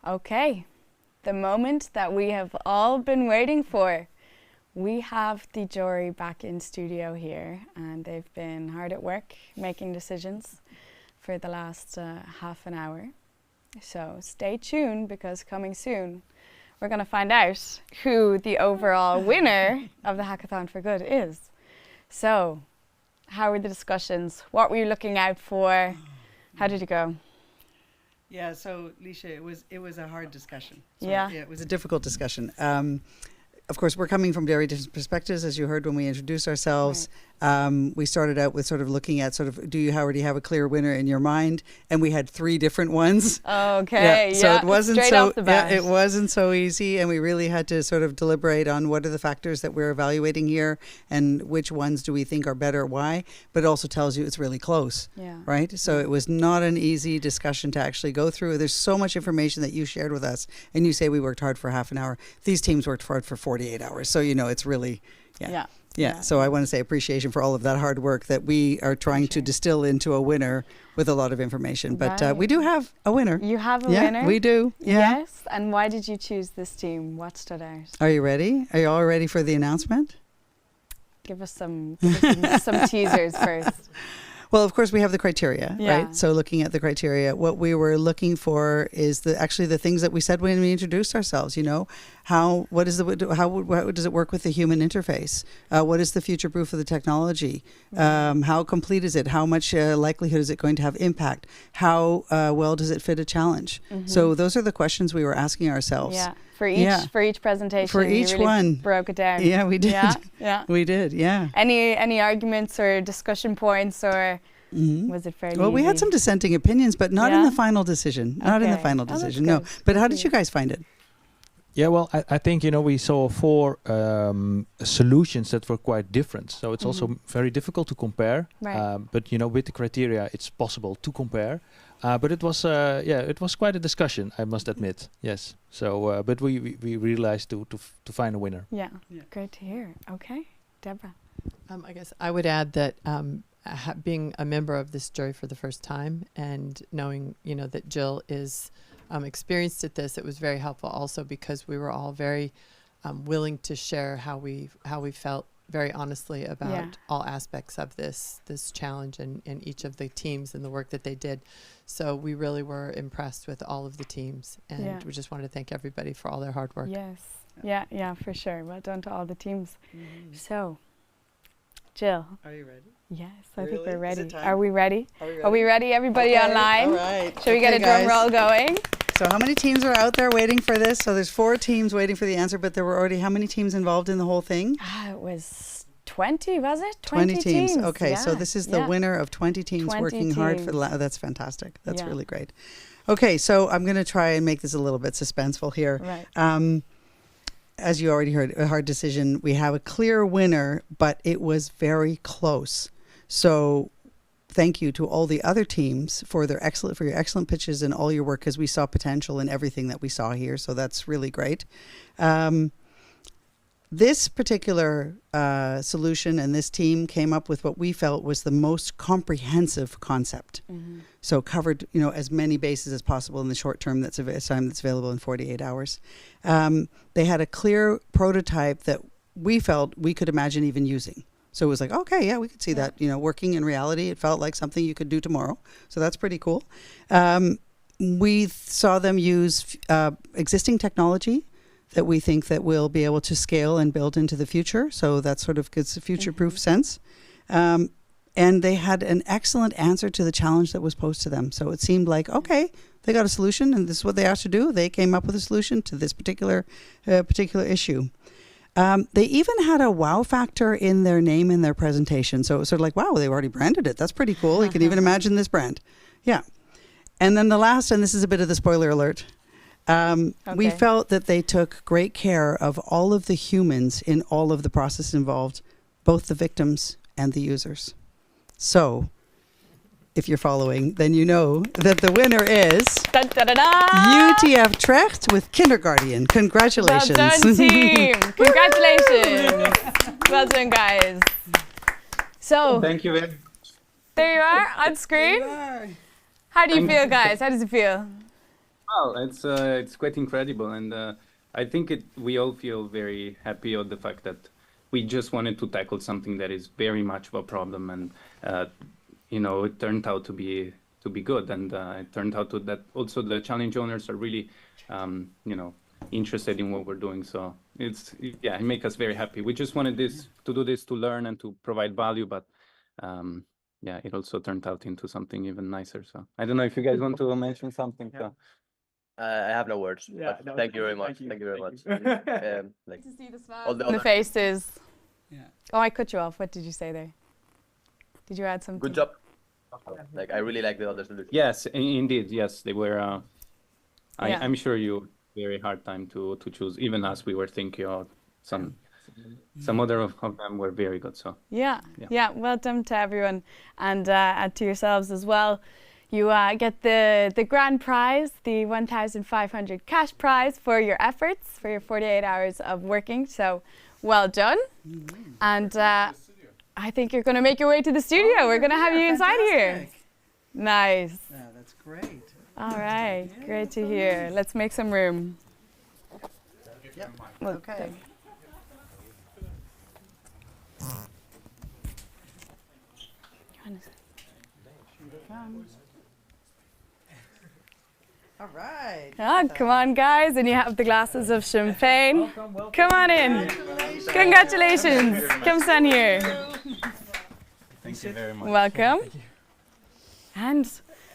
A: Okay, the moment that we have all been waiting for. We have the jury back in studio here, and they've been hard at work making decisions for the last half an hour. So stay tuned, because coming soon, we're going to find out who the overall winner of the Hackathon for Good is. So, how were the discussions? What were you looking out for? How did it go?
F: Yeah, so Lisha, it was a hard discussion. So
A: yeah,
F: it was a difficult discussion. Of course, we're coming from very different perspectives, as you heard when we introduced ourselves. Right. We started out with sort of looking at do you already have a clear winner in your mind? And we had 3 different ones.
A: Okay,
F: yeah. So it wasn't it wasn't so easy, and we really had to sort of deliberate on what are the factors that we're evaluating here, and which ones do we think are better, why? But it also tells you it's really close, right? So it was not an easy discussion to actually go through. There's so much information that you shared with us, and you say we worked hard for half an hour. These teams worked hard for 48 hours. So, it's really, Yeah, so I want to say appreciation for all of that hard work that we are trying to distill into a winner with a lot of information. But we do have a winner.
A: You have a
F: yeah,
A: winner?
F: We do. Yeah.
A: Yes. And why did you choose this team? What stood out?
F: Are you ready? Are you all ready for the announcement?
A: Give us some teasers first.
F: Well, of course, we have the criteria,
A: Yeah.
F: right? So looking at the criteria, what we were looking for is actually the things that we said when we introduced ourselves, you know, how does it work with the human interface? What is the future proof of the technology? How complete is it? How much likelihood is it going to have impact? How well does it fit a challenge? So those are the questions we were asking ourselves.
A: Yeah. For each presentation,
F: for each
A: you really
F: one,
A: broke it down.
F: Yeah, we did.
A: Yeah.
F: We did. Yeah.
A: Any arguments or discussion points, or was it fairly?
F: Well, we had
A: easy?
F: some dissenting opinions, but not in the final decision. Not in the
A: Okay.
F: final
A: Oh, that's
F: decision. No.
A: good.
F: But how did you guys find it?
G: Yeah, well, I think, you know, we saw 4 solutions that were quite different. So it's also very difficult to compare.
A: Right.
G: But, you know, with the criteria, it's possible to compare. But it was, it was quite a discussion, I must admit. Yes. So, but we realized to find a winner.
A: Yeah. Great to hear. Okay, Deborah.
H: I guess I would add that being a member of this jury for the first time and knowing, you know, that Jill is experienced at this, it was very helpful also because we were all very willing to share how we felt very honestly about all aspects of this challenge and each of the teams and the work that they did. So we really were impressed with all of the teams, and we just wanted to thank everybody for all their hard work.
A: Yes. Yeah, for sure. Well done to all the teams. So, Jill.
F: Are you ready?
A: Yes, I think
F: Really?
A: we're ready.
F: Is it time?
A: Are we ready?
F: Are we ready?
A: Everybody
F: Okay,
A: online?
F: all right.
A: Shall we get
F: Okay,
A: a drum
F: guys.
A: roll going?
F: So how many teams are out there waiting for this? So there's 4 teams waiting for the answer, but there were already how many teams involved in the whole thing?
A: It was 20, was it?
F: 20 teams. Okay,
A: Yeah,
F: so this is the winner of 20 teams
A: 20
F: working hard for the
A: teams.
F: that's fantastic. That's
A: Yeah.
F: really great. Okay, so I'm going to try and make this a little bit suspenseful here.
A: Right.
F: As you already heard, a hard decision. We have a clear winner, but it was very close. So thank you to all the other teams for your excellent pitches and all your work, because we saw potential in everything that we saw here. So that's really great. This particular solution and this team came up with what we felt was the most comprehensive concept. So covered, you know, as many bases as possible in the short term time that's available in 48 hours. They had a clear prototype that we felt we could imagine even using. So it was like, okay, yeah, we could see that, you know, working in reality. It felt like something you could do tomorrow. So that's pretty cool. We saw them use existing technology that we think that we'll be able to scale and build into the future. So that sort of gives a future-proof sense. And they had an excellent answer to the challenge that was posed to them. So it seemed like, okay, they got a solution and this is what they asked to do. They came up with a solution to this particular issue. They even had a wow factor in their name in their presentation. So it was sort of like, wow, they've already branded it. That's pretty cool. You can even imagine this brand. Yeah. And then the last, and this is a bit of the spoiler alert, we felt that they took great care of all of the humans in all of the process involved, both the victims and the users. So if you're following, then you know that the winner is UTF Trecht with Kinderguardian. Congratulations.
A: Well done, team. Congratulations. Well done, guys. So
I: thank you very much.
A: There you are on screen. How do you feel, guys? How does it feel?
I: Well, it's quite incredible, and I think we all feel very happy of the fact that we just wanted to tackle something that is very much of a problem, and you know, it turned out to be good, and it turned out that also the challenge owners are really, you know, interested in what we're doing. So it makes us very happy. We just wanted to do this to learn and to provide value, but yeah, it also turned out into something even nicer. So I don't know if you guys want to mention something. Yeah.
J: I have no words.
I: Yeah, no,
J: thank you very much. Thank you very much.
A: Like to see the smiles on the faces. Yeah. Oh, I cut you off. What did you say there? Did you add something?
J: Good job. Like, I really like the other solution.
I: Yes, indeed. Yes, they were.
A: Yeah.
I: I'm sure you had a very hard time to choose. Even as we were thinking of some other of them were very good. So
A: yeah. Well done to everyone, and to yourselves as well. You get the grand prize, the 1,500 cash prize for your efforts, for your 48 hours of working. So Well done. And I think you're going to make your way to the studio. We're going to have you inside here. Nice.
F: Yeah, that's great.
A: All right, great to hear. Let's make some room.
F: Yep.
A: Well,
F: Okay. All right.
A: Oh, come on, guys. And you have the glasses of champagne. Come on in. Congratulations. Come stand here.
K: Thank you very much.
A: Welcome. And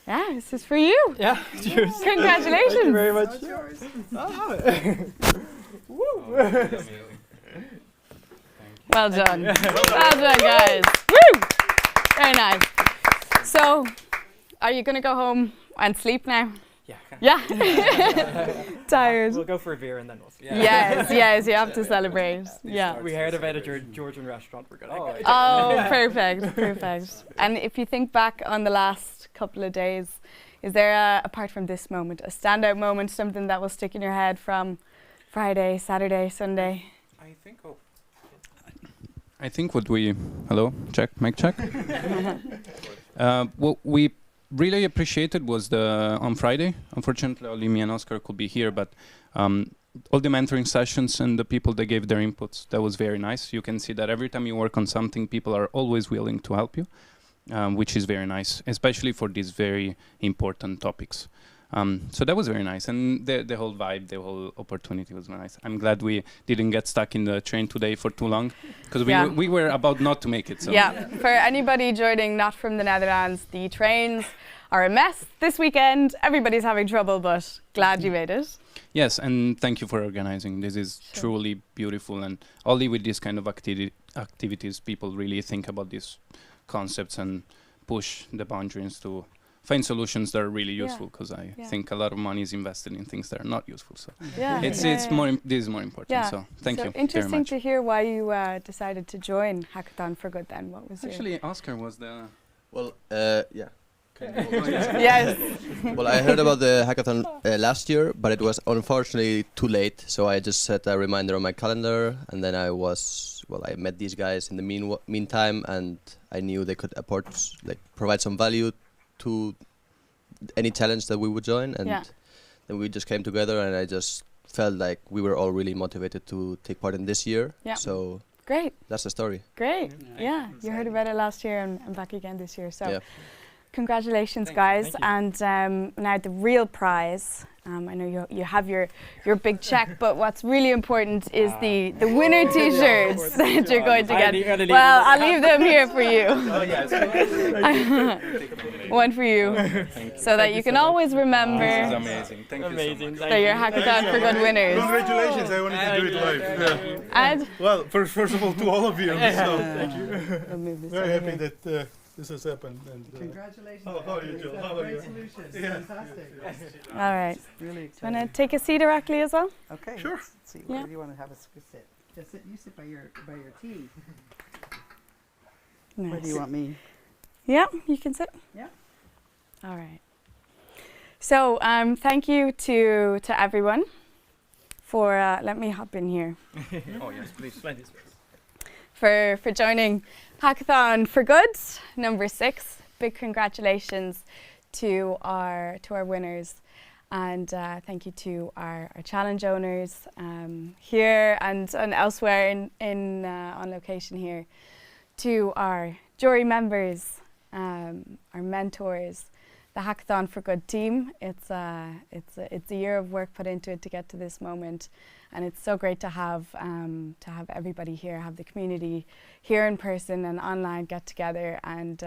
A: yeah, this is for you.
K: Yeah, cheers.
A: Congratulations.
K: Thank you very much.
F: That's yours.
A: Well done. Well done, guys. Woo! Very nice. So, are you going to go home and sleep now?
K: Yeah.
A: Yeah. Tired.
K: We'll go for a beer and then we'll see.
A: Yes, you have to celebrate. Yeah.
K: We heard about a Georgian restaurant. We're gonna.
A: Oh, perfect. And if you think back on the last couple of days, is there, apart from this moment, a standout moment, something that will stick in your head from Friday, Saturday, Sunday?
I: I think what we mic check. What we really appreciated was on Friday. Unfortunately, only me and Oscar could be here, but all the mentoring sessions and the people that gave their inputs, that was very nice. You can see that every time you work on something, people are always willing to help you, which is very nice, especially for these very important topics. So that was very nice, and the whole vibe, the whole opportunity was nice. I'm glad we didn't get stuck in the train today for too long, because we were about not to make it. So.
A: Yeah, for anybody joining not from the Netherlands, the trains are a mess this weekend. Everybody's having trouble, but glad you made it.
I: Yes, and thank you for organizing. This is truly beautiful, and only with this kind of activities, people really think about these concepts and push the boundaries to find solutions that are really useful, because I think a lot of money is invested in things that are not useful. So this is more important.
A: Yeah.
I: So thank you very
A: Interesting
I: much.
A: to hear why you decided to join Hackathon for Good. Then what was
I: Actually Oscar was the
J: Yeah.
A: Yes.
J: Well, I heard about the hackathon last year, but it was unfortunately too late. So I just set a reminder on my calendar, and then I met these guys in the meantime, and I knew they could provide some value to any challenge that we would join, and then we just came together, and I just felt like we were all really motivated to take part in this year.
A: Yeah.
J: So
A: great.
J: That's the story.
A: Great. Yeah, you heard about it last year and back again this year. So congratulations, guys. And now the real prize. I know you have your big check, but what's really important is the winner T-shirts that you're going to get. Well, I'll leave them here for you. One for you, so that you can always remember.
I: This is amazing. Thank you so much.
A: That you're Hackathon for Good winners.
M: Congratulations! I wanted to do it live.
A: And
M: well, first of all, to all of you. So
A: thank you.
M: Very happy that. This has happened. And,
F: congratulations.
M: How are you, Jill? How are you?
F: Solutions.
M: Yeah.
F: Fantastic.
A: All right.
F: Really
A: Do you want to take a seat directly as well?
F: Okay.
M: Sure.
F: Let's see. Where do you want to have a sit? Just sit. You sit by your tea.
A: Nice.
F: Where do you want me?
A: Yeah, you can sit.
F: Yeah.
A: All right. So thank you to everyone for let me hop in here.
K: Oh yes, please. Plenty space.
A: For joining Hackathon for Good, number 6. Big congratulations to our winners, and thank you to our challenge owners here and elsewhere on location here, to our jury members, our mentors, the Hackathon for Good team. It's a year of work put into it to get to this moment, and it's so great to have everybody here, have the community here in person and online get together and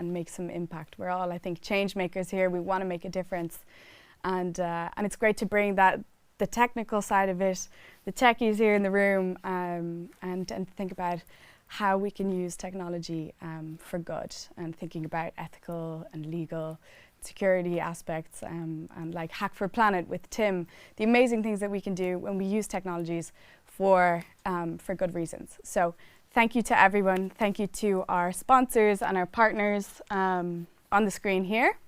A: make some impact. We're all, I think, change makers here. We want to make a difference, and it's great to bring the technical side of it, the techies here in the room, and think about how we can use technology for good, and thinking about ethical and legal security aspects, and like Hack for Planet with Tim, the amazing things that we can do when we use technologies for good reasons. So thank you to everyone. Thank you to our sponsors and our partners on the screen here.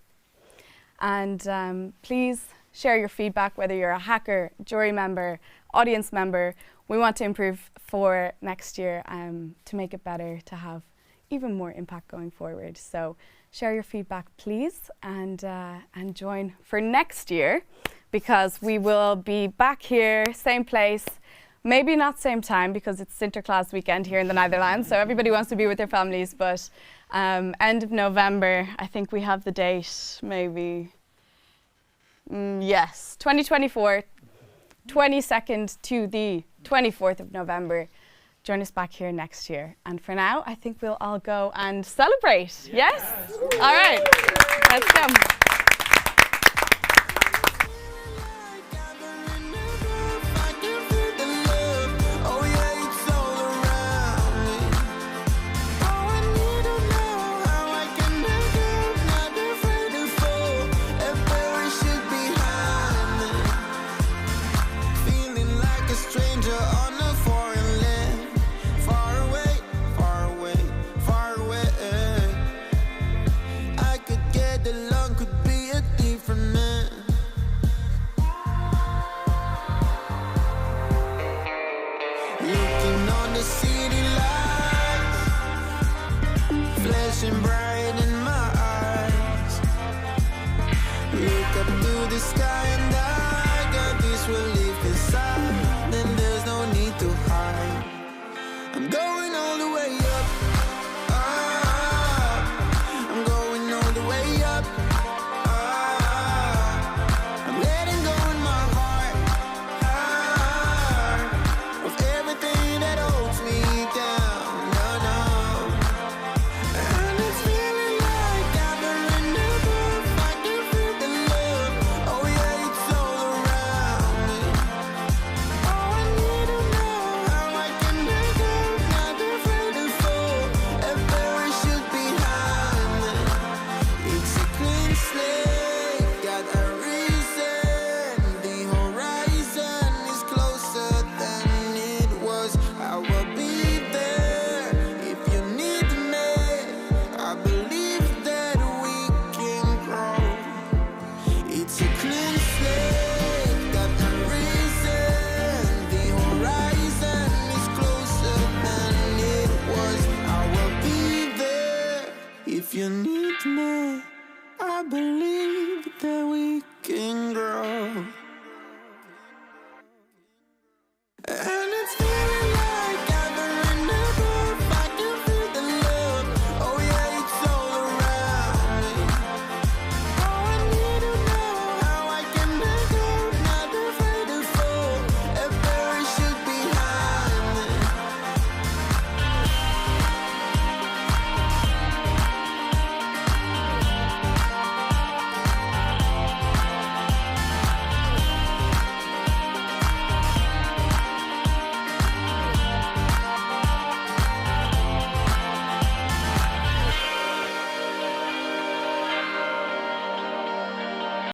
A: And please share your feedback, whether you're a hacker, jury member, audience member. we want to improve for next year to make it better, to have even more impact going forward. So share your feedback, please, and join for next year, because we will be back here, same place, maybe not same time because it's Sinterklaas weekend here in the Netherlands, so everybody wants to be with their families, but end of November, I think we have the date, maybe, yes, 2024, 22nd to the 24th of November. Join us back here next year. And for now, I think we'll all go and celebrate. Yes? All right, let's go.
L: Flashing bright.